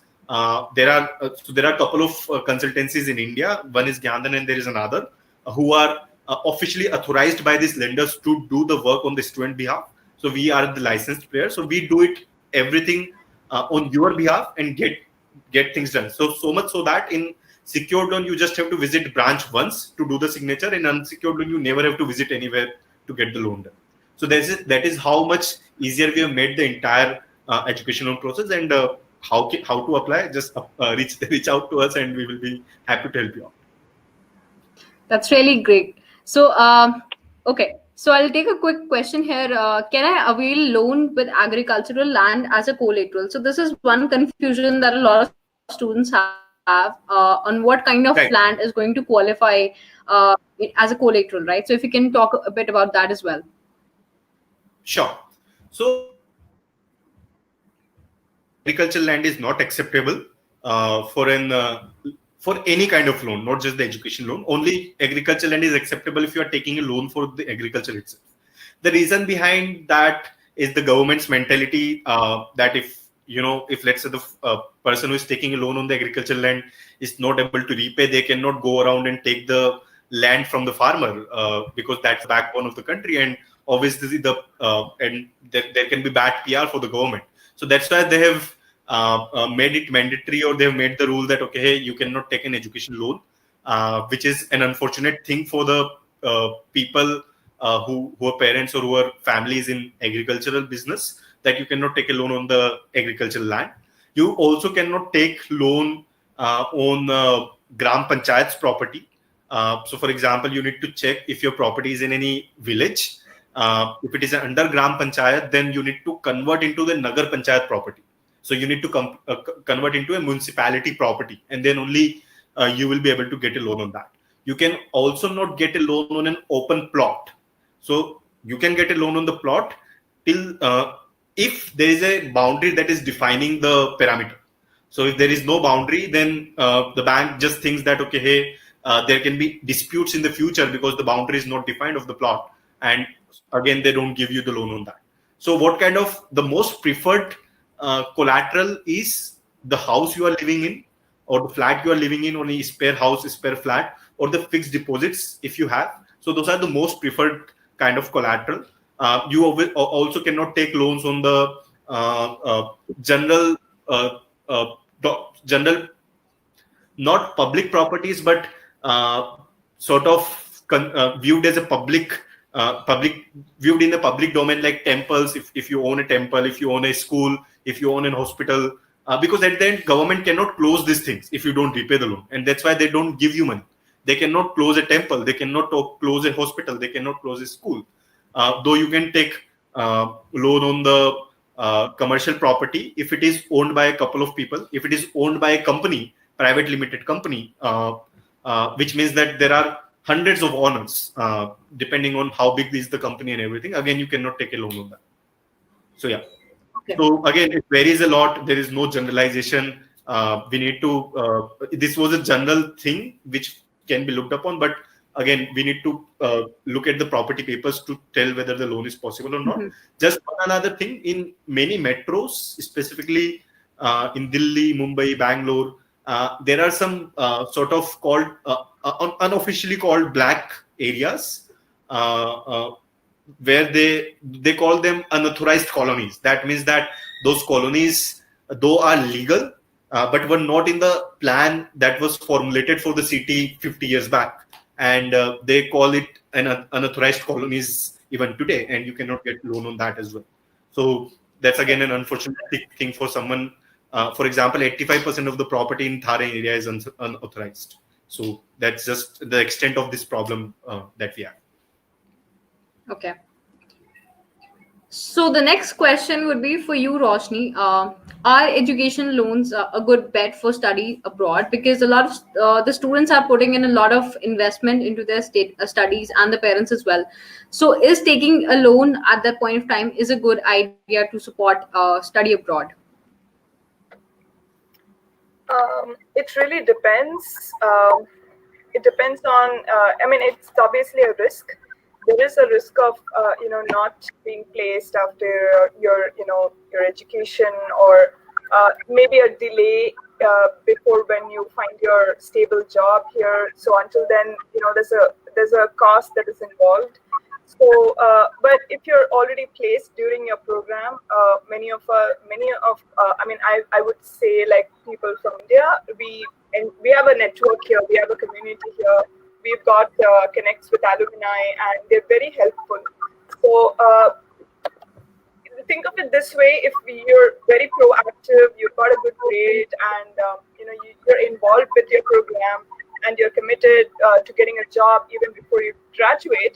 There are a couple of consultancies in India. One is Gyandhan and there is another who are officially authorized by these lenders to do the work on the student behalf. So we are the licensed player. So we do it everything on your behalf and get things done. So much so that in secured loan you just have to visit branch once to do the signature. In unsecured loan you never have to visit anywhere to get the loan done. So that is how much easier we have made the entire education loan process. And how to apply? Just reach out to us and we will be happy to help you out. That's really great. So, okay. So I'll take a quick question here. Can I avail loan with agricultural land as a collateral? So this is one confusion that a lot of students have on what kind of land is going to qualify as a collateral, right? So if you can talk a bit about that as well. Sure. So agricultural land is not acceptable for any kind of loan, not just the education loan. Only agricultural land is acceptable if you are taking a loan for the agriculture itself. The reason behind that is the government's mentality that if let's say the person who is taking a loan on the agricultural land is not able to repay, they cannot go around and take the land from the farmer because that's the backbone of the country, and obviously there can be bad PR for the government. So that's why they have made it mandatory, or they've made the rule that, okay, hey, you cannot take an education loan, which is an unfortunate thing for the people who are parents or who are families in agricultural business, that you cannot take a loan on the agricultural land. You also cannot take loan on Gram Panchayat's property. So for example, you need to check if your property is in any village. If it is under Gram Panchayat, then you need to convert into the Nagar Panchayat property. So you need to convert into a municipality property, and then only you will be able to get a loan on that. You can also not get a loan on an open plot. So you can get a loan on the plot till if there is a boundary that is defining the parameter. So if there is no boundary, then the bank just thinks that, okay, hey, there can be disputes in the future because the boundary is not defined of the plot, and again they don't give you the loan on that. So what kind of the most preferred collateral is the house you are living in, or the flat you are living in, or a spare house, spare flat, or the fixed deposits if you have. So those are the most preferred kind of collateral. You also cannot take loans on the general, not public properties, but sort of viewed as a public viewed in the public domain, like temples. If you own a temple, if you own a school, if you own a hospital, because at the end government cannot close these things if you don't repay the loan, and that's why they don't give you money. They cannot close a temple, they cannot close a hospital, they cannot close a school. Though you can take loan on the commercial property if it is owned by a couple of people. If it is owned by a company, private limited company, which means that there are hundreds of honors, depending on how big is the company and everything. Again, you cannot take a loan on that. So yeah. Okay. So again, it varies a lot. There is no generalization. We need to. This was a general thing which can be looked upon, but again, we need to look at the property papers to tell whether the loan is possible or not. Just one another thing, in many metros, specifically in Delhi, Mumbai, Bangalore, there are some sort of called unofficially called black areas, where they call them unauthorized colonies. That means that those colonies, though are legal, but were not in the plan that was formulated for the city 50 years back. And they call it an unauthorized colonies even today, and you cannot get loan on that as well. So that's again an unfortunate thing for someone. For example, 85% of the property in Thar area is unauthorized. So that's just the extent of this problem that we have. Okay. So the next question would be for you, Roshni. Are education loans a good bet for study abroad? Because a lot of the students are putting in a lot of investment into their studies, and the parents as well. So is taking a loan at that point of time is a good idea to support study abroad? It really depends. It depends on. I mean, it's obviously a risk. There is a risk of not being placed after your education, or maybe a delay before when you find your stable job here. So until then, there's a cost that is involved. So, but if you're already placed during your program, many of I would say, like, people from India, we have a network here, we have a community here, we've got connects with alumni, and they're very helpful. So think of it this way: if you're very proactive, you've got a good grade, and you're involved with your program, and you're committed to getting a job even before you graduate,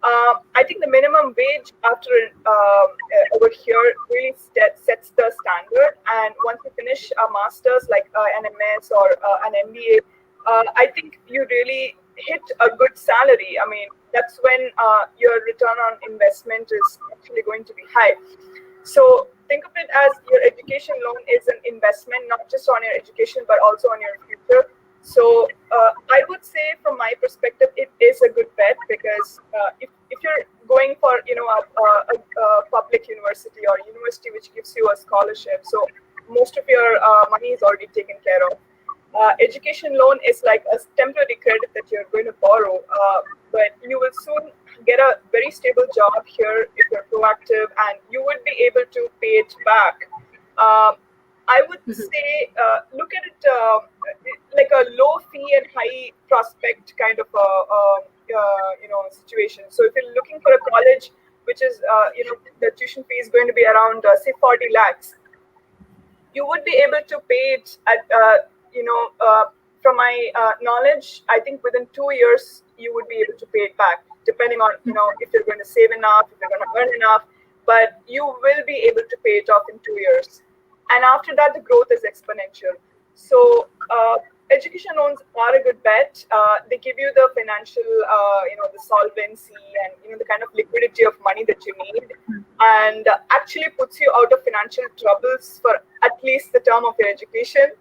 I think the minimum wage after over here really sets the standard. And once you finish a master's, like an MS or an MBA, I think you really hit a good salary. I mean, that's when your return on investment is actually going to be high. So think of it as your education loan is an investment, not just on your education, but also on your future. So I would say, from my perspective, it is a good bet, because if you're going for a public university or university which gives you a scholarship, so most of your money is already taken care of. Education loan is like a temporary credit that you're going to borrow, but you will soon get a very stable job here if you're proactive, and you would be able to pay it back. I would say look at it like a low fee and high prospect kind of situation. So if you're looking for a college which is the tuition fee is going to be around say 40 lakhs, you would be able to pay it at from my knowledge, I think within 2 years you would be able to pay it back, depending on if you're going to save enough, if you're going to earn enough. But you will be able to pay it off in 2 years, and after that the growth is exponential. So education loans are a good bet. They give you the financial the solvency and the kind of liquidity of money that you need, and actually puts you out of financial troubles for at least the term of your education.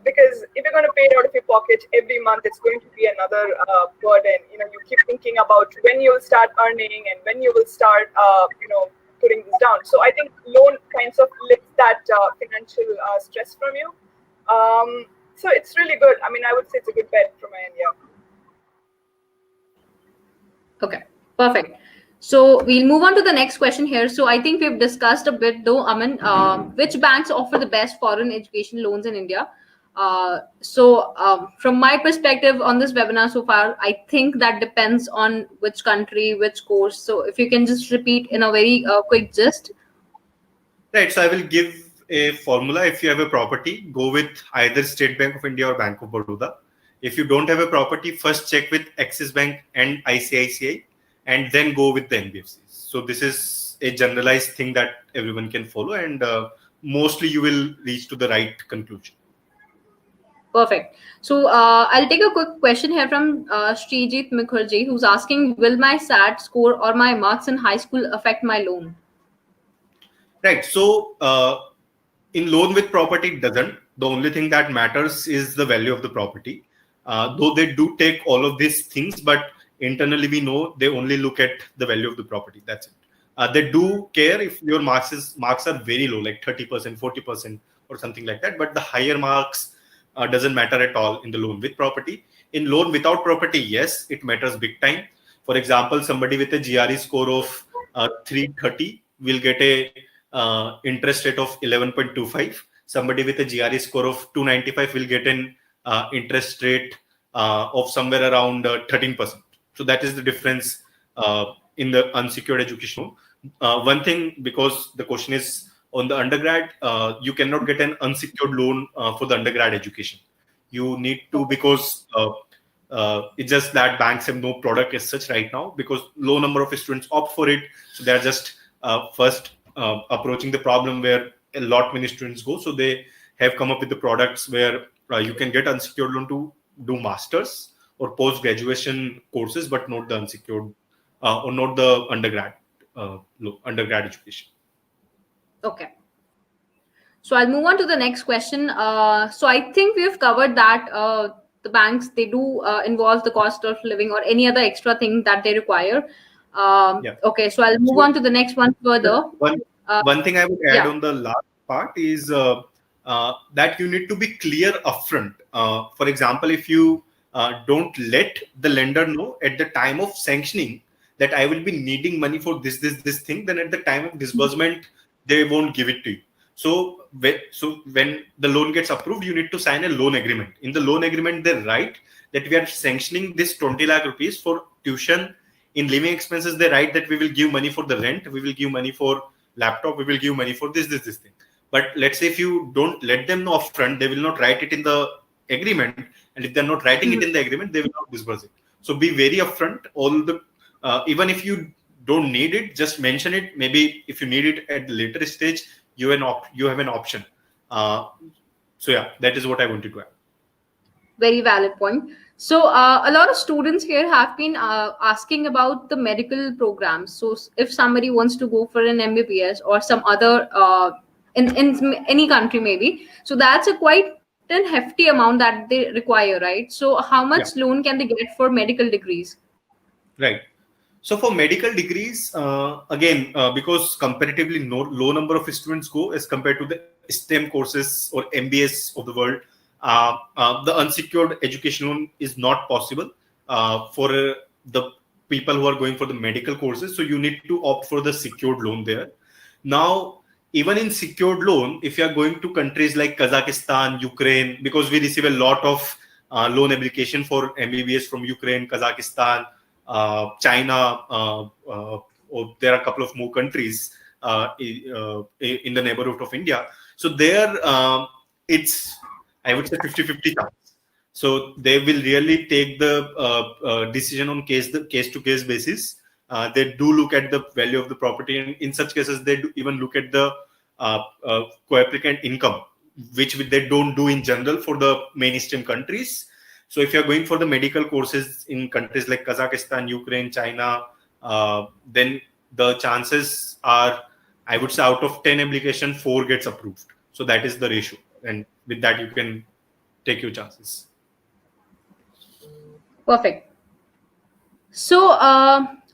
Because if you're going to pay it out of your pocket every month, it's going to be another burden. You keep thinking about when you will start earning and when you will start putting this down. So I think loan kinds of lifts that financial stress from you. So it's really good. I mean, I would say it's a good bet from my end. Yeah. Okay, perfect. So we'll move on to the next question here. So I think we've discussed a bit, though, Aman, which banks offer the best foreign education loans in India. So from my perspective on this webinar so far, I think that depends on which country, which course. So if you can just repeat in a very quick gist. Right. So I will give a formula. If you have a property, go with either State Bank of India or Bank of Baroda. If you don't have a property, first check with Axis Bank and ICICI, and then go with the NBFCs. So this is a generalized thing that everyone can follow, and mostly you will reach to the right conclusion. Perfect. So I'll take a quick question here from Srijit Mukherjee, who's asking, will my SAT score or my marks in high school affect my loan? Right. So in loan with property, it doesn't. The only thing that matters is the value of the property. Though they do take all of these things, but internally we know they only look at the value of the property. That's it. They do care if your marks are very low, like 30%, 40%, or something like that. But the higher marks doesn't matter at all in the loan with property. In loan without property, yes, it matters big time. For example, somebody with a GRE score of 330 will get a interest rate of 11.25. Somebody with a GRE score of 295 will get an interest rate of somewhere around 13%. So that is the difference in the unsecured education loan. One thing, because the question is on the undergrad, you cannot get an unsecured loan for the undergrad education. You need to, because it's just that banks have no product as such right now, because low number of students opt for it. So they're just first approaching the problem where a lot many students go. So they have come up with the products where you can get unsecured loan to do masters or post graduation courses, but not the unsecured or not the undergrad education. Okay. So I'll move on to the next question. So I think we've covered that the banks, they do involve the cost of living or any other extra thing that they require. Okay, so I'll move on to the next one further. One thing I would add Yeah. on the last part is that you need to be clear upfront. For example, if you don't let the lender know at the time of sanctioning that I will be needing money for this thing, then at the time of disbursement, they won't give it to you. So when the loan gets approved, you need to sign a loan agreement. In the loan agreement, they write that we are sanctioning this 20 lakh rupees for tuition. In living expenses, they write that we will give money for the rent, we will give money for laptop, we will give money for this thing. But let's say if you don't let them know upfront, they will not write it in the agreement, and if they're not writing it in the agreement, they will not disburse it. So be very upfront. All the even if you don't need it, just mention it. Maybe if you need it at the later stage, you have an option. So yeah, that is what I wanted to add. Very valid point. So a lot of students here have been asking about the medical programs. So if somebody wants to go for an MBBS or some other in any country maybe, so that's a quite an hefty amount that they require, right? So how much loan can they get for medical degrees? Right. So for medical degrees, again, because comparatively low number of students go as compared to the STEM courses or MBS of the world, the unsecured education loan is not possible for the people who are going for the medical courses. So you need to opt for the secured loan there. Now, even in secured loan, if you are going to countries like Kazakhstan, Ukraine, because we receive a lot of loan application for MBBS from Ukraine, Kazakhstan, China, or there are a couple of more countries in the neighborhood of India. So there, it's, I would say, 50-50 chance. So they will really take the decision on case-to-case basis. They do look at the value of the property, and in such cases, they do even look at the co-applicant income, which they don't do in general for the mainstream countries. So if you're going for the medical courses in countries like Kazakhstan, Ukraine, China, then the chances are, I would say, out of 10 applications, 4 gets approved. So that is the ratio. And with that, you can take your chances. Perfect. So,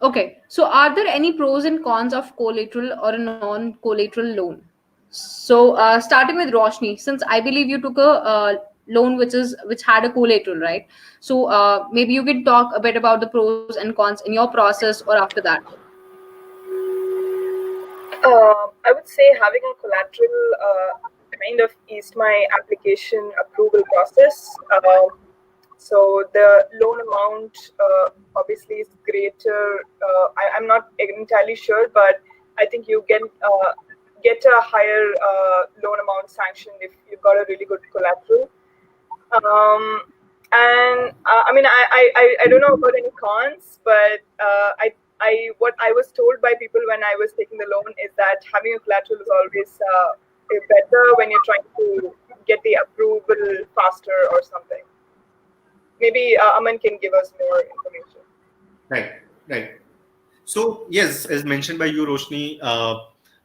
okay. So are there any pros and cons of collateral or a non-collateral loan? So starting with Roshni, since I believe you took a loan which had a collateral, right? So maybe you could talk a bit about the pros and cons in your process or after that. I would say having a collateral kind of eased my application approval process. So the loan amount obviously is greater. I'm not entirely sure, but I think you get a higher loan amount sanctioned if you've got a really good collateral. And I mean, I don't know about any cons, but what I was told by people when I was taking the loan is that having a collateral is always better when you're trying to get the approval faster or something? Maybe Aman can give us more information. Right. So yes, as mentioned by you, Roshni,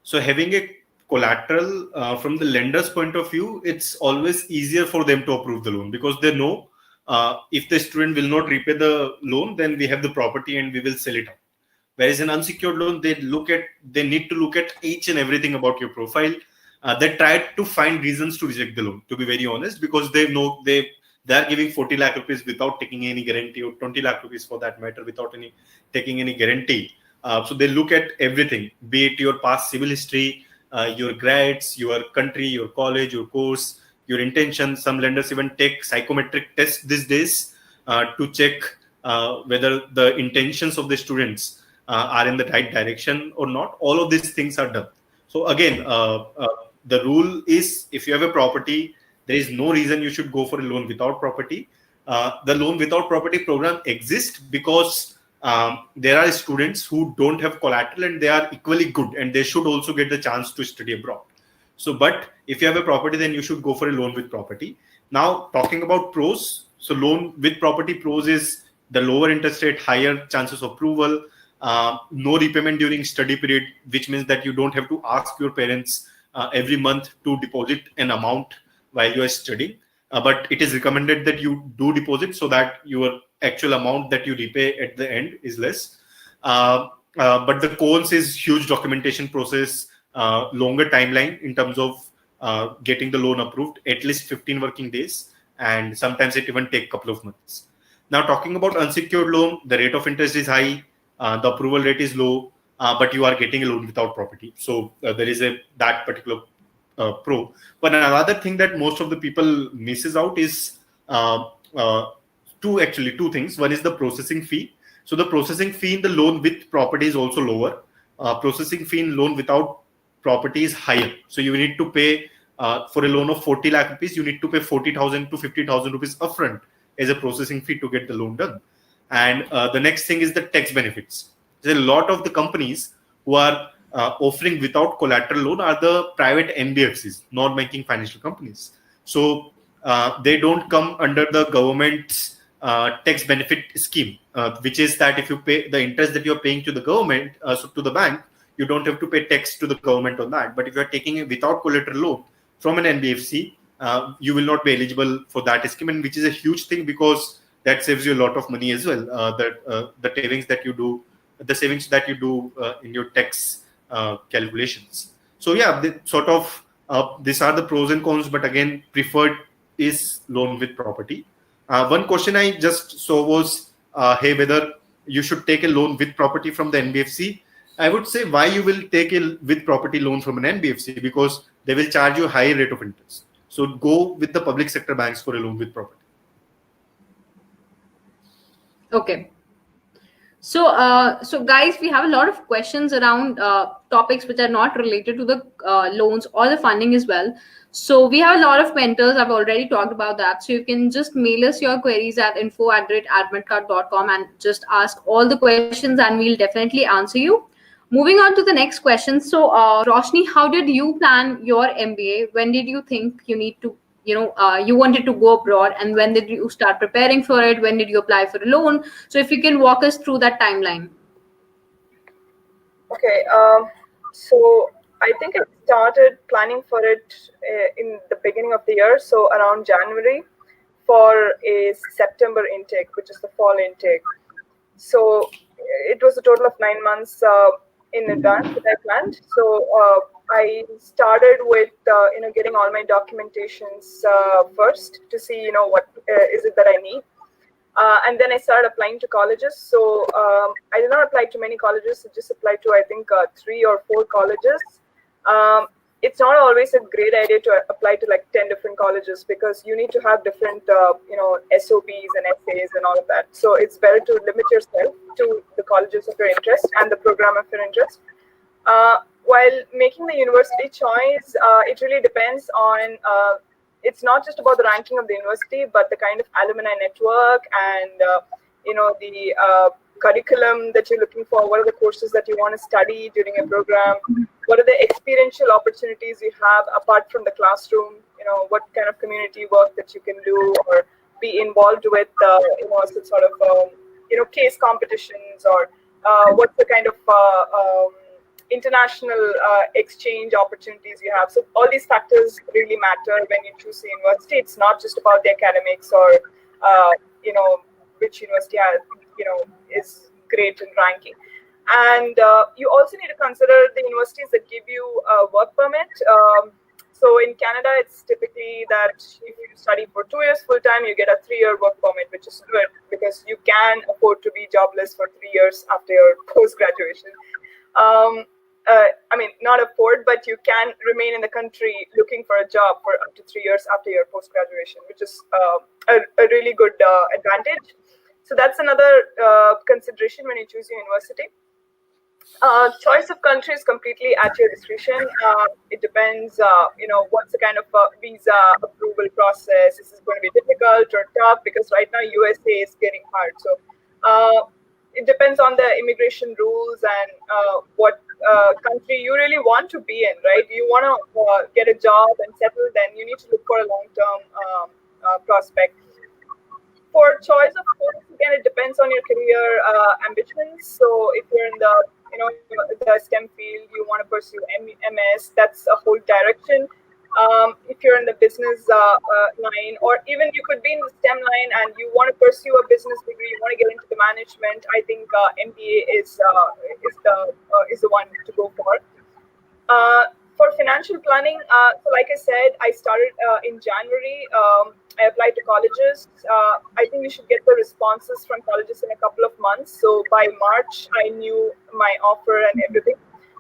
so having a collateral from the lender's point of view, it's always easier for them to approve the loan because they know if the student will not repay the loan, then we have the property and we will sell it out. Whereas an unsecured loan, they need to look at each and everything about your profile. They try to find reasons to reject the loan, to be very honest, because they know they are giving 40 lakh rupees without taking any guarantee, or 20 lakh rupees for that matter, without taking any guarantee. So they look at everything, be it your past civil history, your grades, your country, your college, your course, your intention. Some lenders even take psychometric tests these days to check whether the intentions of the students are in the right direction or not. All of these things are done. So again, the rule is if you have a property, there is no reason you should go for a loan without property. The loan without property program exists because there are students who don't have collateral and they are equally good and they should also get the chance to study abroad. So, but if you have a property, then you should go for a loan with property. Now, talking about pros, so loan with property pros is the lower interest rate, higher chances of approval, no repayment during study period, which means that you don't have to ask your parents every month to deposit an amount while you are studying. But it is recommended that you do deposit so that your actual amount that you repay at the end is less. But the cons is huge documentation process, longer timeline in terms of getting the loan approved, at least 15 working days, and sometimes it even take a couple of months. Now, talking about unsecured loan, the rate of interest is high, the approval rate is low, but you are getting a loan without property. So there is that particular pro. But another thing that most of the people misses out is two things. One is the processing fee. So the processing fee in the loan with property is also lower. Processing fee in loan without property is higher. So you need to pay for a loan of 40 lakh rupees, you need to pay 40,000 to 50,000 rupees upfront as a processing fee to get the loan done. And the next thing is the tax benefits. There's a lot of the companies who are offering without collateral loan are the private NBFCs, non-banking financial companies. So they don't come under the government's tax benefit scheme, which is that if you pay the interest that you're paying to the government, so to the bank, you don't have to pay tax to the government on that. But if you're taking a without collateral loan from an NBFC, you will not be eligible for that scheme, and which is a huge thing because that saves you a lot of money as well. The savings that you do in your tax calculations. So yeah, these are the pros and cons. But again, preferred is loan with property. One question I just saw was, hey, whether you should take a loan with property from the NBFC. I would say why you will take a with property loan from an NBFC, because they will charge you a higher rate of interest. So go with the public sector banks for a loan with property. Okay. So guys, we have a lot of questions around topics which are not related to the loans or the funding as well. So we have a lot of mentors. I've already talked about that. So you can just mail us your queries at info@admitkard.com and just ask all the questions and we'll definitely answer you. Moving on to the next question. So Roshni, how did you plan your MBA? When did you think you need to, you wanted to go abroad, and when did you start preparing for it? When did you apply for a loan? So if you can walk us through that timeline. Okay, so I think I started planning for it in the beginning of the year, so around January, for a September intake, which is the fall intake. So it was a total of 9 months in advance that I planned. So I started with getting all my documentations first to see what is it that I need, and then I started applying to colleges. So I did not apply to many colleges. I just applied to I think 3 or 4 colleges. It's not always a great idea to apply to like 10 different colleges, because you need to have different SOPs and essays and all of that. So it's better to limit yourself to the colleges of your interest and the program of your interest. While making the university choice, it really depends on, it's not just about the ranking of the university, but the kind of alumni network and, the curriculum that you're looking for. What are the courses that you want to study during a program? What are the experiential opportunities you have apart from the classroom? what kind of community work that you can do, or be involved with, some sort of, case competitions, or what's the kind of international exchange opportunities you have. So all these factors really matter when you choose a university. It's not just about the academics, or which university has, is great in ranking. And you also need to consider the universities that give you a work permit. So in Canada, it's typically that if you study for 2 years full time, you get a 3-year work permit, which is good because you can afford to be jobless for 3 years after your post graduation. Not afford, but you can remain in the country looking for a job for up to 3 years after your post graduation, which is a really good advantage. So that's another consideration when you choose your university. Choice of country is completely at your discretion. It depends, what's the kind of visa approval process. Is this going to be difficult or tough? Because right now USA is getting hard. So it depends on the immigration rules and what country you really want to be in, right? You want to get a job and settle, then you need to look for a long-term prospect. For choice of course, again, it depends on your career ambitions. So if you're in the the STEM field, you want to pursue MS, that's a whole direction. If you're in the business line, or even you could be in the STEM line and you want to pursue a business degree, you want to get into the management, I think MBA is the one to go for. For financial planning, so like I said, I started in January. I applied to colleges. I think we should get the responses from colleges in a couple of months. So by March, I knew my offer and everything.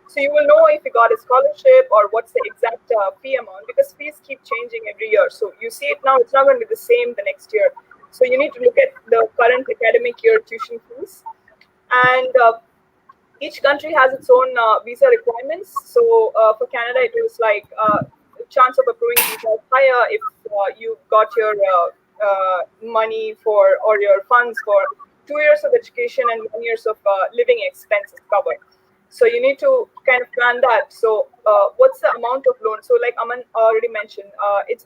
So you will know if you got a scholarship or what's the exact fee amount, because fees keep changing every year. So you see it now, it's not going to be the same the next year. So you need to look at the current academic year tuition fees. And each country has its own visa requirements. So for Canada, it was like chance of approving visa is higher if you got your money for, or your funds for 2 years of education and 1 year of living expenses covered. So you need to kind of plan that. So what's the amount of loan? So like Aman already mentioned, it's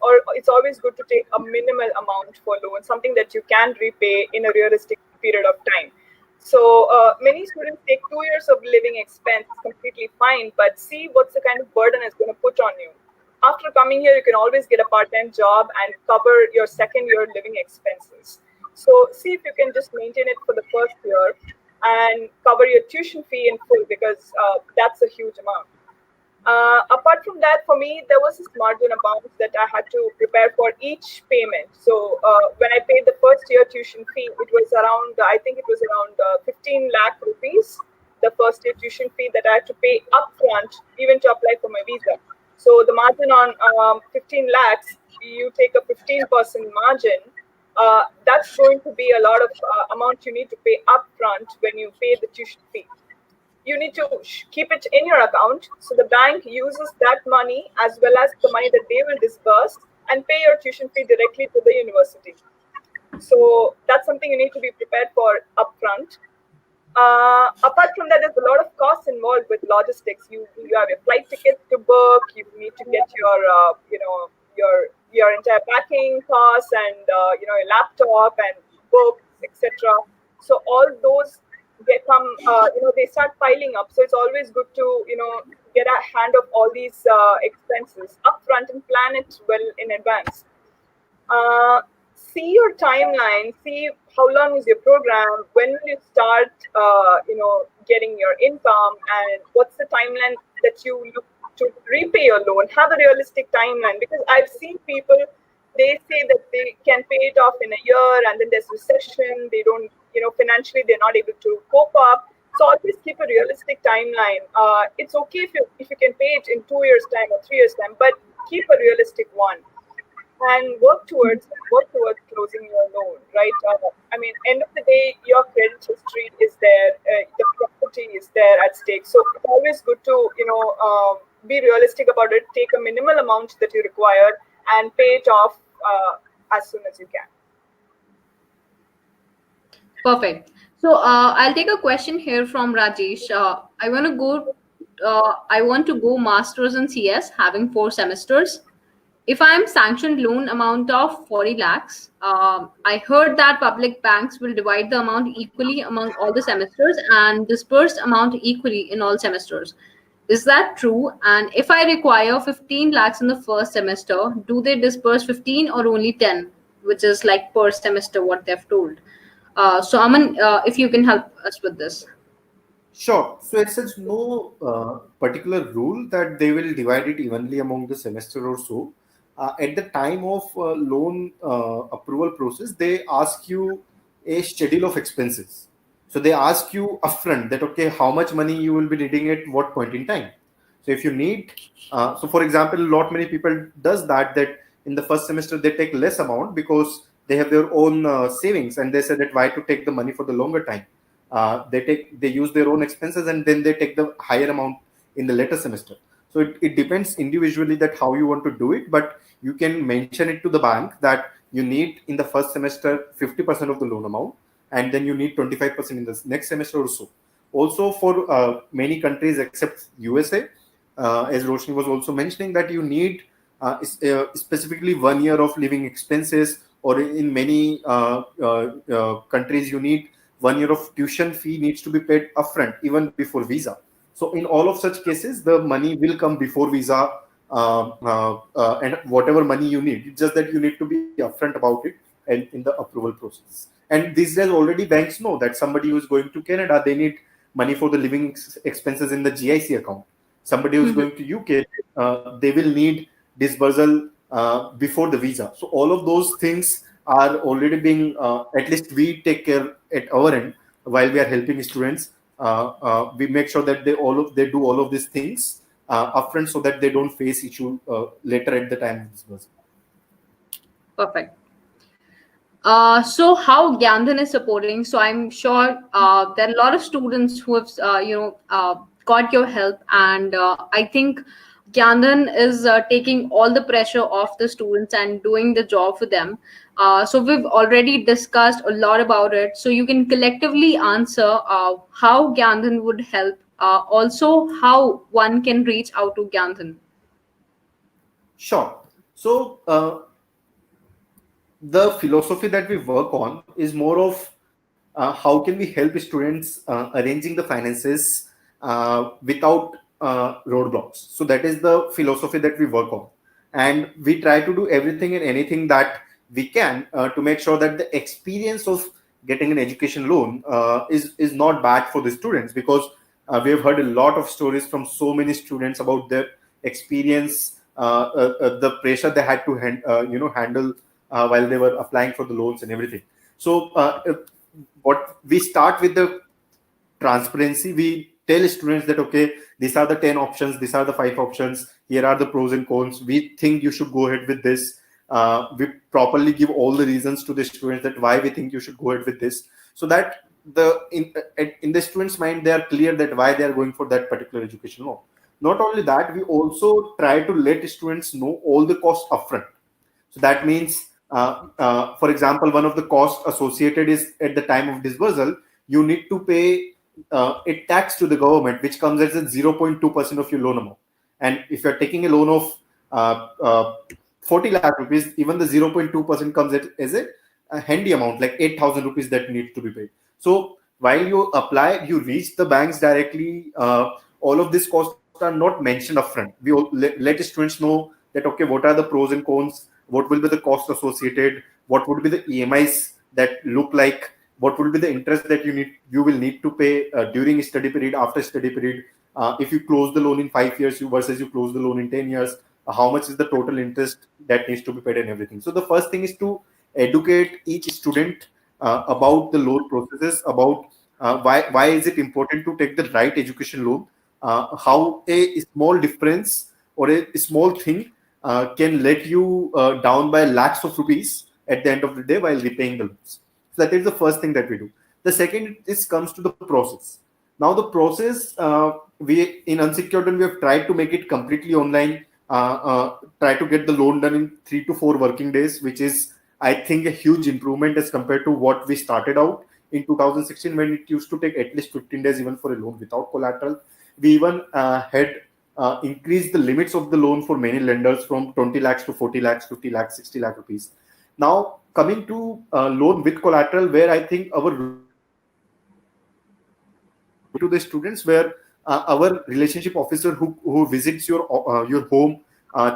always good to take a minimal amount for loan, something that you can repay in a realistic period of time. So many students take 2 years of living expense, completely fine, but see what's the kind of burden it's going to put on you. After coming here, you can always get a part-time job and cover your second year living expenses. So see if you can just maintain it for the first year and cover your tuition fee in full, because that's a huge amount. Apart from that, for me, there was this margin amount that I had to prepare for each payment. So when I paid the first year tuition fee, it was around, I think it was around 15 lakh rupees, the first year tuition fee that I had to pay upfront, even to apply for my visa. So the margin on 15 lakhs, you take a 15% margin. That's going to be a lot of amount you need to pay upfront when you pay the tuition fee. You need to keep it in your account. So the bank uses that money as well as the money that they will disburse and pay your tuition fee directly to the university. So that's something you need to be prepared for upfront. Apart from that, there's a lot of costs involved with logistics. You have your flight tickets to book. You need to get your entire packing costs and your laptop and books, etc. So all those become they start piling up. So it's always good to get a hand of all these expenses upfront and plan it well in advance. See your timeline, see how long is your program, when will you start getting your income, and what's the timeline that you look to repay your loan. Have a realistic timeline, because I've seen people, they say that they can pay it off in a year and then there's recession, they don't, financially they're not able to cope up. So always keep a realistic timeline. It's okay if you can pay it in 2 years time or 3 years time, but keep a realistic one and work towards closing your loan, right? End of the day, your credit history is there, the property is there at stake. So it's always good to be realistic about it. Take a minimal amount that you require and pay it off as soon as you can. Perfect. So I'll take a question here from Rajesh. I want to go masters in CS, having 4 semesters. if I'm sanctioned loan amount of 40 lakhs, I heard that public banks will divide the amount equally among all the semesters and disperse amount equally in all semesters. Is that true? And if I require 15 lakhs in the first semester, do they disperse 15 or only 10, which is like per semester what they've told? So Aman, if you can help us with this. Sure. So it says no particular rule that they will divide it evenly among the semester or so. At the time of loan approval process, they ask you a schedule of expenses. So they ask you upfront that, okay, how much money you will be needing at what point in time. So if you need, so for example, a lot many people does that in the first semester they take less amount because they have their own savings, and they say that why to take the money for the longer time. They use their own expenses, and then they take the higher amount in the later semester. So it depends individually that how you want to do it, but you can mention it to the bank that you need in the first semester 50% of the loan amount, and then you need 25% in the next semester or so. Also for many countries except USA, as Roshni was also mentioning, that you need specifically 1 year of living expenses, or in many countries you need 1 year of tuition fee needs to be paid upfront even before visa. So in all of such cases, the money will come before visa, and whatever money you need. It's just that you need to be upfront about it and in the approval process. And these days already banks know that somebody who is going to Canada, they need money for the living expenses in the GIC account. Somebody who's going to UK, they will need disbursal before the visa. So all of those things are already being, at least we take care at our end while we are helping students. We make sure that they do all of these things upfront so that they don't face issue later at the time of disbursal. Perfect. So how Gyandhan is supporting? So I'm sure there are a lot of students who have, got your help, and I think Gyandhan is taking all the pressure off the students and doing the job for them. So we've already discussed a lot about it. So you can collectively answer how Gyandhan would help. Also, how one can reach out to Gyandhan. Sure. So the philosophy that we work on is more of how can we help students arranging the finances without roadblocks. So that is the philosophy that we work on, and we try to do everything and anything that we can to make sure that the experience of getting an education loan is not bad for the students, because we have heard a lot of stories from so many students about their experience, the pressure they had to handle while they were applying for the loans and everything. So what we start with the transparency. We tell students that, okay, these are the 10 options, these are the 5 options, here are the pros and cons, we think you should go ahead with this. We properly give all the reasons to the students that why we think you should go ahead with this, so that in the students' mind they are clear that why they are going for that particular education loan. Not only that, we also try to let students know all the costs upfront. So that means, for example, one of the costs associated is at the time of disbursal, you need to pay a tax to the government, which comes as a 0.2% of your loan amount. And if you're taking a loan of 40 lakh rupees, even the 0.2% comes as a handy amount, like 8,000 rupees that needs to be paid. So while you apply, you reach the banks directly. All of these costs are not mentioned upfront. We let students know that, okay, what are the pros and cons, what will be the cost associated, what would be the EMIs that look like, what will be the interest that you will need to pay during study period, after study period. If you close the loan in 5 years versus you close the loan in 10 years, how much is the total interest that needs to be paid and everything. So the first thing is to educate each student about the loan processes, about why is it important to take the right education loan, how a small difference or a small thing can let you down by lakhs of rupees at the end of the day while repaying the loans. So that is the first thing that we do. The second is comes to the process. Now the process, we in unsecured loan, we have tried to make it completely online, try to get the loan done in 3 to 4 working days, which is, I think, a huge improvement as compared to what we started out in 2016, when it used to take at least 15 days even for a loan without collateral. We even had increased the limits of the loan for many lenders from 20 lakhs to 40 lakhs, 50 lakhs, 60 lakh rupees. Now, coming to loan with collateral, where I think our to the students, where our relationship officer who visits your home,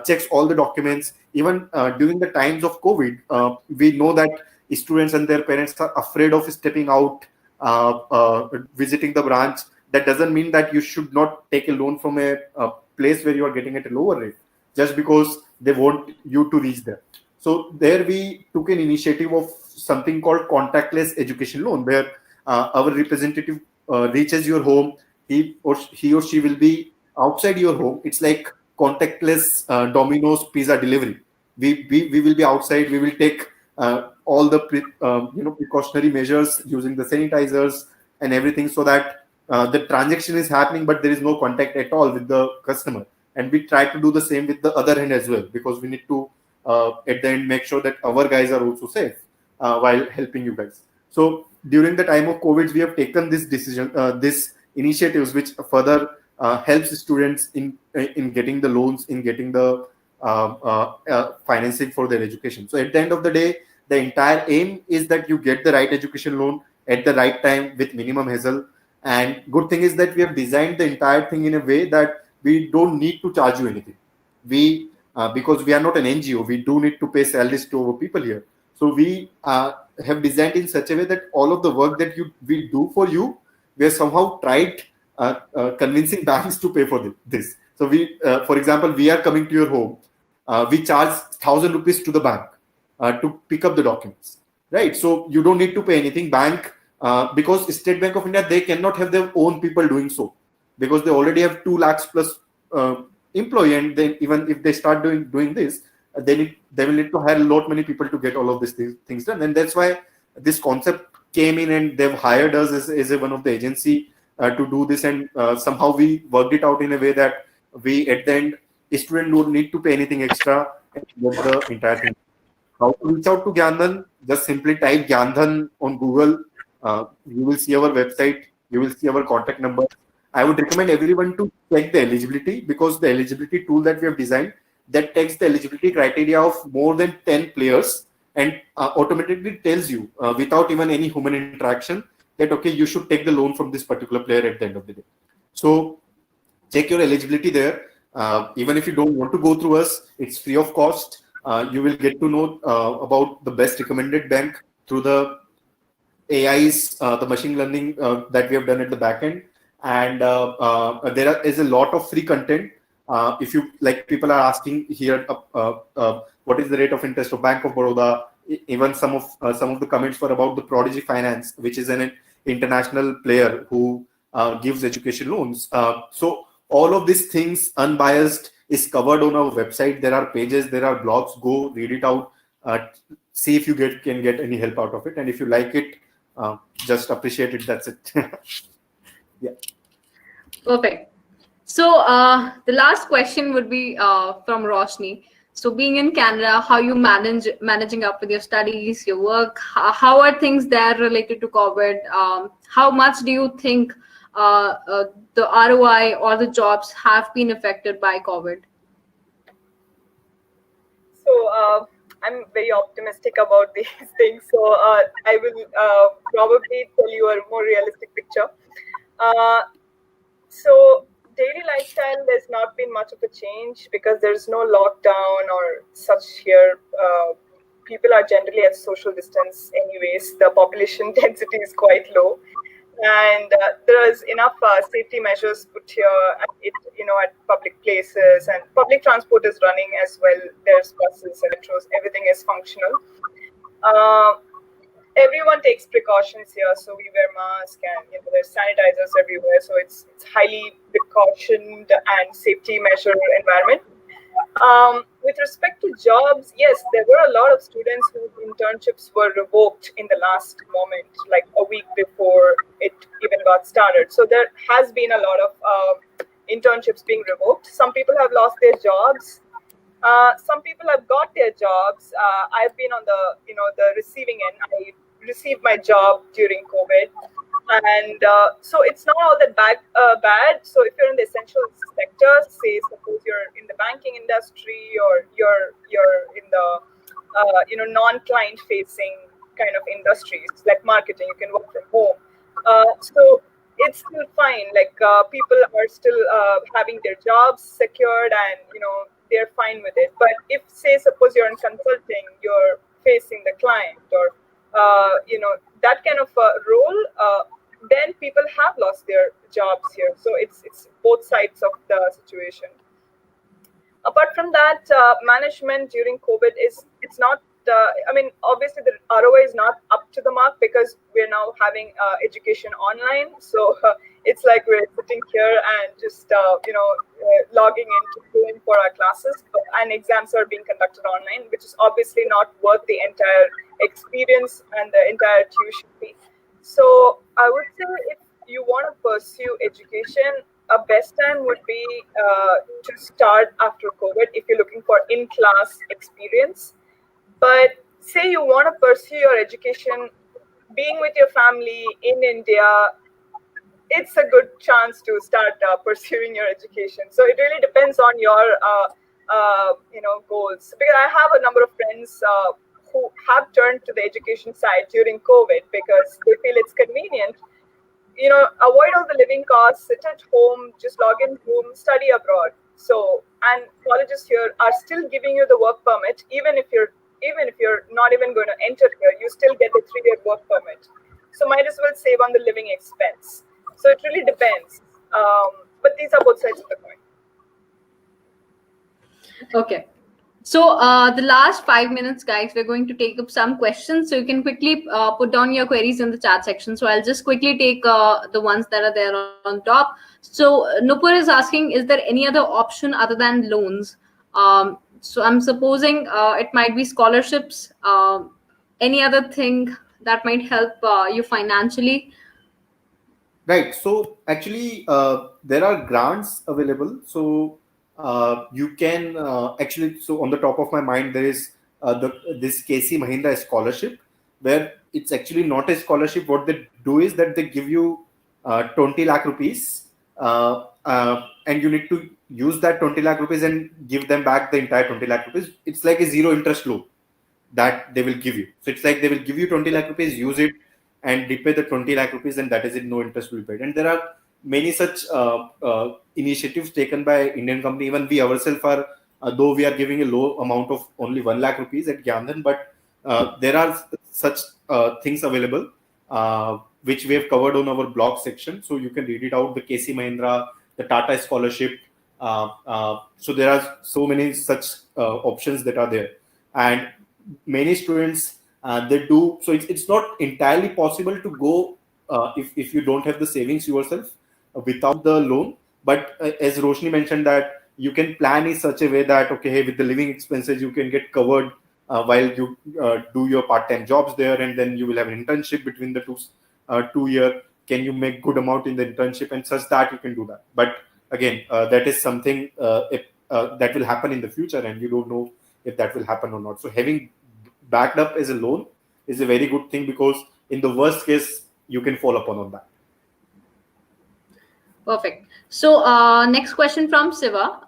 checks all the documents. Even during the times of COVID, we know that students and their parents are afraid of stepping out, visiting the branch. That doesn't mean that you should not take a loan from a place where you are getting at a lower rate just because they want you to reach there. So there we took an initiative of something called contactless education loan, where our representative reaches your home. He or she will be outside your home. It's like contactless Domino's pizza delivery. We will be outside. We will take all the precautionary measures using the sanitizers and everything, so that the transaction is happening, but there is no contact at all with the customer. And we try to do the same with the other hand as well, because we need to at the end make sure that our guys are also safe while helping you guys. So during the time of COVID, we have taken this decision, this initiatives, which further helps students in getting the loans, in getting the financing for their education. So at the end of the day, the entire aim is that you get the right education loan at the right time with minimum hassle. And good thing is that we have designed the entire thing in a way that we don't need to charge you anything. We because we are not an NGO, we do need to pay salaries to our people here. So we have designed in such a way that all of the work that we do for you, we have somehow tried convincing banks to pay for this. So we, for example, we are coming to your home. We charge 1,000 rupees to the bank to pick up the documents, right? So you don't need to pay anything. Bank, because State Bank of India, they cannot have their own people doing so, because they already have 2 lakhs plus employee, and then even if they start doing this, they will need to hire a lot many people to get all of these things done. And that's why this concept came in, and they've hired us as one of the agency to do this. And somehow we worked it out in a way that we, at the end, a student don't need to pay anything extra and get the entire thing. How to reach out to Gyandhan? Just simply type Gyandhan on Google. You will see our website. You will see our contact number. I would recommend everyone to check the eligibility, because the eligibility tool that we have designed, that takes the eligibility criteria of more than 10 players and automatically tells you without even any human interaction that, okay, you should take the loan from this particular player at the end of the day. So check your eligibility there. Even if you don't want to go through us, it's free of cost. You will get to know about the best recommended bank through the AIs, the machine learning that we have done at the back end. And there is a lot of free content. If you like, people are asking here, what is the rate of interest of Bank of Baroda? Even some of the comments were about the Prodigy Finance, which is an international player who gives education loans. So all of these things, unbiased, is covered on our website. There are pages, there are blogs. Go read it out. See if you can get any help out of it. And if you like it, just appreciate it. That's it. Yeah. Perfect. So the last question would be from Roshni. So being in Canada, how you managing up with your studies, your work? How are things there related to COVID? How much do you think the ROI or the jobs have been affected by COVID? So I'm very optimistic about these things. So I will probably tell you a more realistic picture. So daily lifestyle, there's not been much of a change because there's no lockdown or such here. People are generally at social distance anyways. The population density is quite low. And there is enough safety measures put here at public places, and public transport is running as well. There's buses, metros, everything is functional. Everyone takes precautions here, so we wear masks, and there's sanitizers everywhere. So it's highly precautioned and safety measure environment. With respect to jobs, yes, there were a lot of students whose internships were revoked in the last moment, like a week before it even got started. So there has been a lot of internships being revoked. Some people have lost their jobs. Some people have got their jobs. I've been on the receiving end. I received my job during COVID. And so it's not all that bad. So if you're in the essential sector, say suppose you're in the banking industry, or you're in the non-client facing kind of industries like marketing, you can work from home. So it's still fine. Like people are still having their jobs secured, and they're fine with it. But if, say, suppose you're in consulting, you're facing the client, or that kind of role, then people have lost their jobs here. So it's both sides of the situation. Apart from that, management during COVID it's not. I mean, obviously the ROI is not up to the mark, because we're now having education online. So it's like we're sitting here and just logging in to doing for our classes, and exams are being conducted online, which is obviously not worth the entire experience and the entire tuition fee. So I would say, if you want to pursue education, a best time would be to start after COVID if you're looking for in-class experience. But say you want to pursue your education being with your family in India, it's a good chance to start pursuing your education. So it really depends on your goals. Because I have a number of friends who have turned to the education side during COVID because they feel it's convenient. Avoid all the living costs, sit at home, just log in home, study abroad. So, and colleges here are still giving you the work permit, even if you're not even going to enter here, you still get the 3-year work permit. So might as well save on the living expense. So it really depends. But these are both sides of the coin. Okay. So the last 5 minutes, guys, we're going to take up some questions. So you can quickly put down your queries in the chat section. So I'll just quickly take the ones that are there on top. So Nupur is asking, is there any other option other than loans? So I'm supposing it might be scholarships, any other thing that might help you financially. Right. So actually, there are grants available. So you can actually. So on the top of my mind, there is this KC Mahindra scholarship, where it's actually not a scholarship. What they do is that they give you 20 lakh rupees, and you need to use that 20 lakh rupees and give them back the entire 20 lakh rupees. It's like a zero interest loan that they will give you. So it's like they will give you 20 lakh rupees, use it and repay the 20 lakh rupees, and that is it, no interest will be paid. And there are many such initiatives taken by Indian company. Even we ourselves are, though we are giving a low amount of only 1 lakh rupees at Gyandhan, but there are such things available, which we have covered on our blog section. So you can read it out, the KC Mahindra, the Tata scholarship. So there are so many such options that are there. And many students, they do. So it's not entirely possible to go if you don't have the savings yourself without the loan. But as Roshni mentioned, that you can plan in such a way that, okay, hey, with the living expenses, you can get covered while you do your part-time jobs there, and then you will have an internship between the 2 year. Can you make good amount in the internship, and such that you can do that. But again, that is something that will happen in the future, and you don't know if that will happen or not. So having backed up as a loan is a very good thing, because in the worst case, you can fall upon on that. Perfect. So next question from Siva.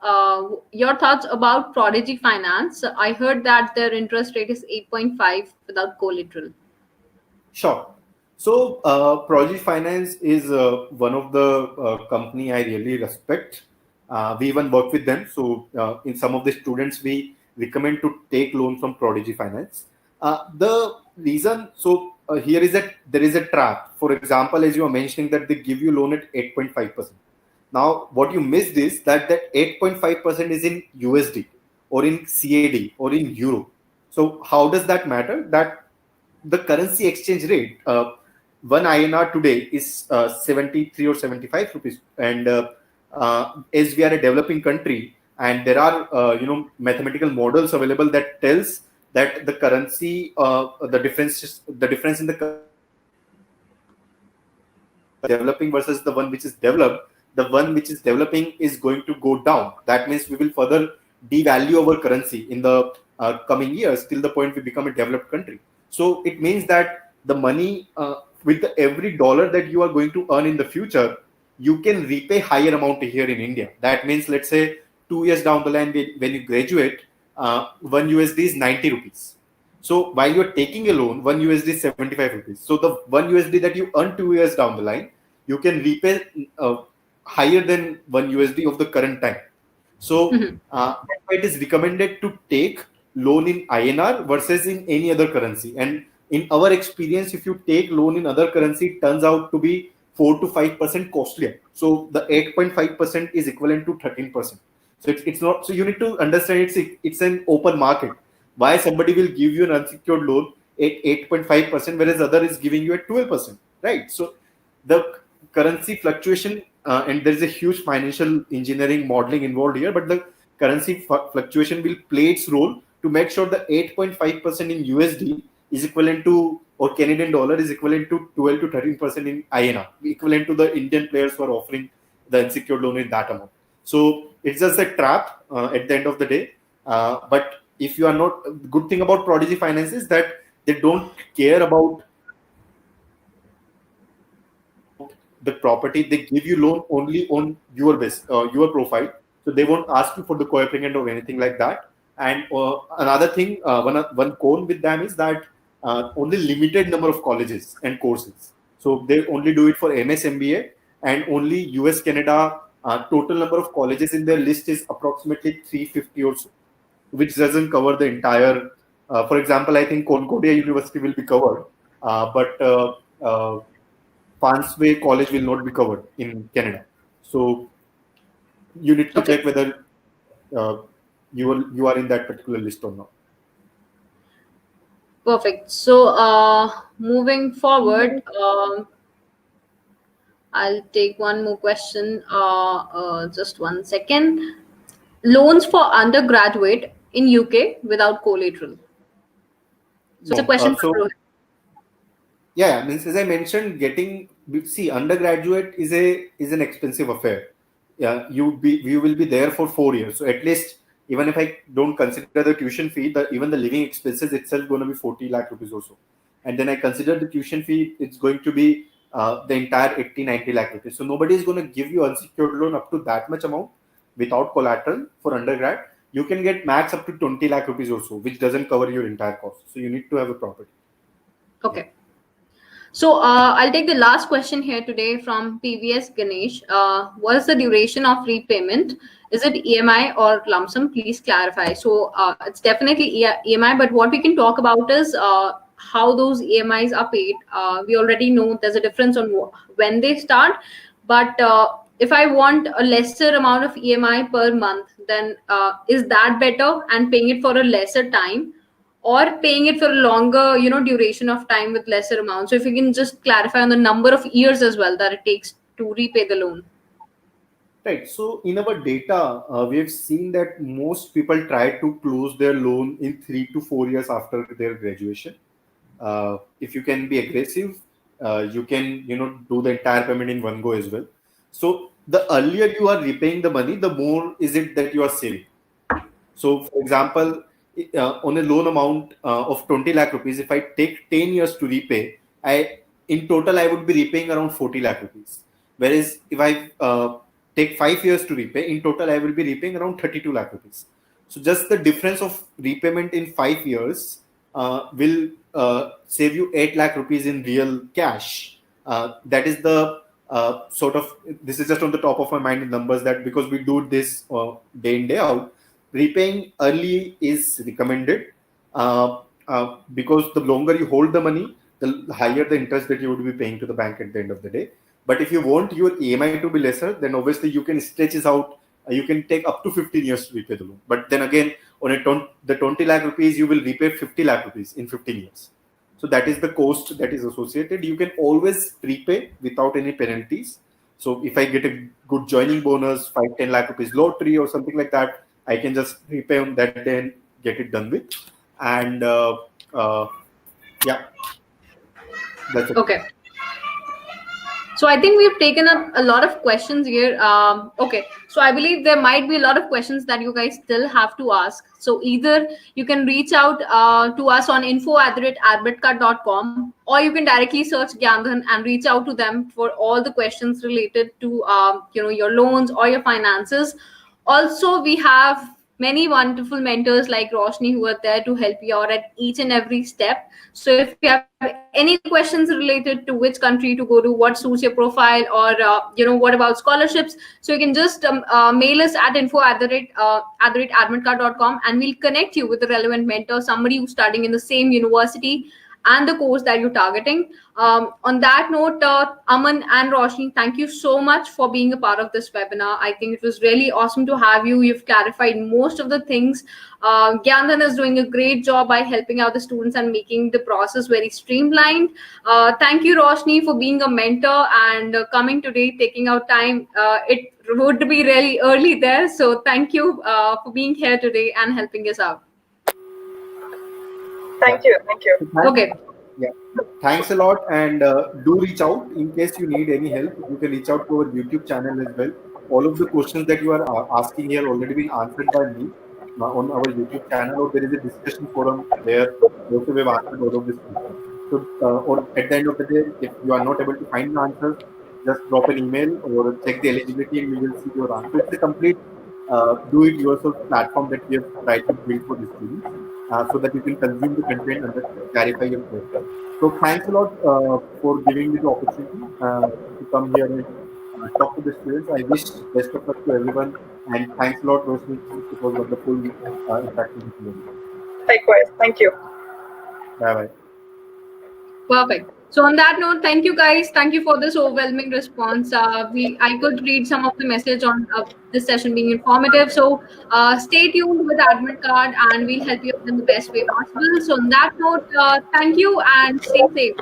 Your thoughts about Prodigy Finance? I heard that their interest rate is 8.5 without collateral. Sure. So Prodigy Finance is one of the company I really respect. We even work with them. So in some of the students, we recommend to take loan from Prodigy Finance. The reason, so here is that there is a trap. For example, as you are mentioning, that they give you loan at 8.5%. Now, what you missed is that 8.5% is in USD or in CAD or in Euro. So how does that matter? That the currency exchange rate, one INR today is 73 or 75 rupees. And as we are a developing country, and there are mathematical models available that tells that the currency, the difference in the developing versus the one which is developed, the one which is developing is going to go down. That means we will further devalue our currency in the coming years till the point we become a developed country. So it means that the money with every dollar that you are going to earn in the future, you can repay higher amount here in India. That means, let's say 2 years down the line, when you graduate, 1 USD is 90 rupees. So while you're taking a loan, 1 USD is 75 rupees. So the 1 USD that you earn 2 years down the line, you can repay higher than 1 USD of the current time. So that's why it is recommended to take loan in INR versus in any other currency. And in our experience, if you take loan in other currency, it turns out to be 4 to 5% costlier. So the 8.5% is equivalent to 13%. So it's not. So you need to understand it's an open market. Why somebody will give you an unsecured loan at 8.5%, whereas other is giving you at 12%, right? So the currency fluctuation, and there is a huge financial engineering modeling involved here, but the currency fluctuation will play its role to make sure the 8.5% in USD is equivalent to, or Canadian dollar is equivalent to 12 to 13% in INR, equivalent to the Indian players who are offering the unsecured loan in that amount. So it's just a trap at the end of the day. But if you are not, good thing about Prodigy Finance is that they don't care about the property. They give you loan only on your your profile. So they won't ask you for the co-applicant or anything like that. And another thing, one con with them is that only limited number of colleges and courses. So they only do it for MS MBA, and only US Canada total number of colleges in their list is approximately 350 or so, which doesn't cover the entire. For example, I think Concordia University will be covered, but Fansway College will not be covered in Canada. So you need to check whether you are in that particular list or not. Perfect. So moving forward, I'll take one more question. Just 1 second. Loans for undergraduate in UK without collateral. So it's a question for Rohit. Yeah, means as I mentioned, undergraduate is an expensive affair. Yeah, you will be there for 4 years. So at least, even if I don't consider the tuition fee, even the living expenses itself going to be 40 lakh rupees or so. And then I consider the tuition fee, it's going to be the entire 80-90 lakh rupees. So nobody is going to give you unsecured loan up to that much amount without collateral for undergrad. You can get max up to 20 lakh rupees or so, which doesn't cover your entire cost. So you need to have a property. Okay. Yeah. So I'll take the last question here today from PVS Ganesh. What is the duration of repayment? Is it EMI or lump sum? Please clarify. So it's definitely EMI, but what we can talk about is how those EMIs are paid. We already know there's a difference on when they start, but if I want a lesser amount of EMI per month, then is that better and paying it for a lesser time, or paying it for a longer, duration of time with lesser amount? So if you can just clarify on the number of years as well that it takes to repay the loan. Right. So in our data, we have seen that most people try to close their loan in 3 to 4 years after their graduation. If you can be aggressive, you can do the entire payment in one go as well. So the earlier you are repaying the money, the more is it that you are saving. So for example, on a loan amount of 20 lakh rupees, if I take 10 years to repay, in total I would be repaying around 40 lakh rupees. Whereas if I take 5 years to repay, in total I will be repaying around 32 lakh rupees. So just the difference of repayment in 5 years will save you 8 lakh rupees in real cash. That is the this is just on the top of my mind in numbers, that because we do this day in, day out, repaying early is recommended because the longer you hold the money, the higher the interest that you would be paying to the bank at the end of the day. But if you want your EMI to be lesser, then obviously you can stretch this out. You can take up to 15 years to repay the loan. But then again, on the 20 lakh rupees, you will repay 50 lakh rupees in 15 years. So that is the cost that is associated. You can always prepay without any penalties. So if I get a good joining bonus, 5-10 lakh rupees lottery or something like that, I can just repay on that day and get it done with. And yeah, that's it. Okay. So I think we've taken up a lot of questions here. Okay, so I believe there might be a lot of questions that you guys still have to ask. So either you can reach out to us on info@admitkard.com, or you can directly search Gyandhan and reach out to them for all the questions related to your loans or your finances. Also, we have many wonderful mentors like Roshni who are there to help you out at each and every step. So if you have any questions related to which country to go to, what suits your profile, or what about scholarships, so you can just mail us at info@admitcard.com, and we'll connect you with the relevant mentor, somebody who's studying in the same university and the course that you're targeting. On that note, Aman and Roshni, thank you so much for being a part of this webinar. I think it was really awesome to have you. You've clarified most of the things. Gyandhan is doing a great job by helping out the students and making the process very streamlined. Thank you, Roshni, for being a mentor and coming today, taking out time. It would be really early there. So thank you for being here today and helping us out. Thank you. Okay. Yeah, thanks a lot, and do reach out in case you need any help. You can reach out to our YouTube channel as well. All of the questions that you are asking here already been answered by me on our YouTube channel, or there is a discussion forum there. Also, we've answered all of these questions. So, or at the end of the day, if you are not able to find the answers, just drop an email or check the eligibility, and you will see your answer. It's a complete do-it-yourself platform that we have tried to build for the students. So that you can consume the content and clarify your question. So thanks a lot for giving me the opportunity to come here and talk to the students. I wish best of luck to everyone, and thanks a lot, Roshni. It was wonderful interacting with you. Likewise. Thank you. Bye-bye. Perfect. So on that note, thank you guys. Thank you for this overwhelming response. I could read some of the message on this session being informative. So stay tuned with AdmitKard, and we'll help you in the best way possible. So on that note, thank you and stay safe.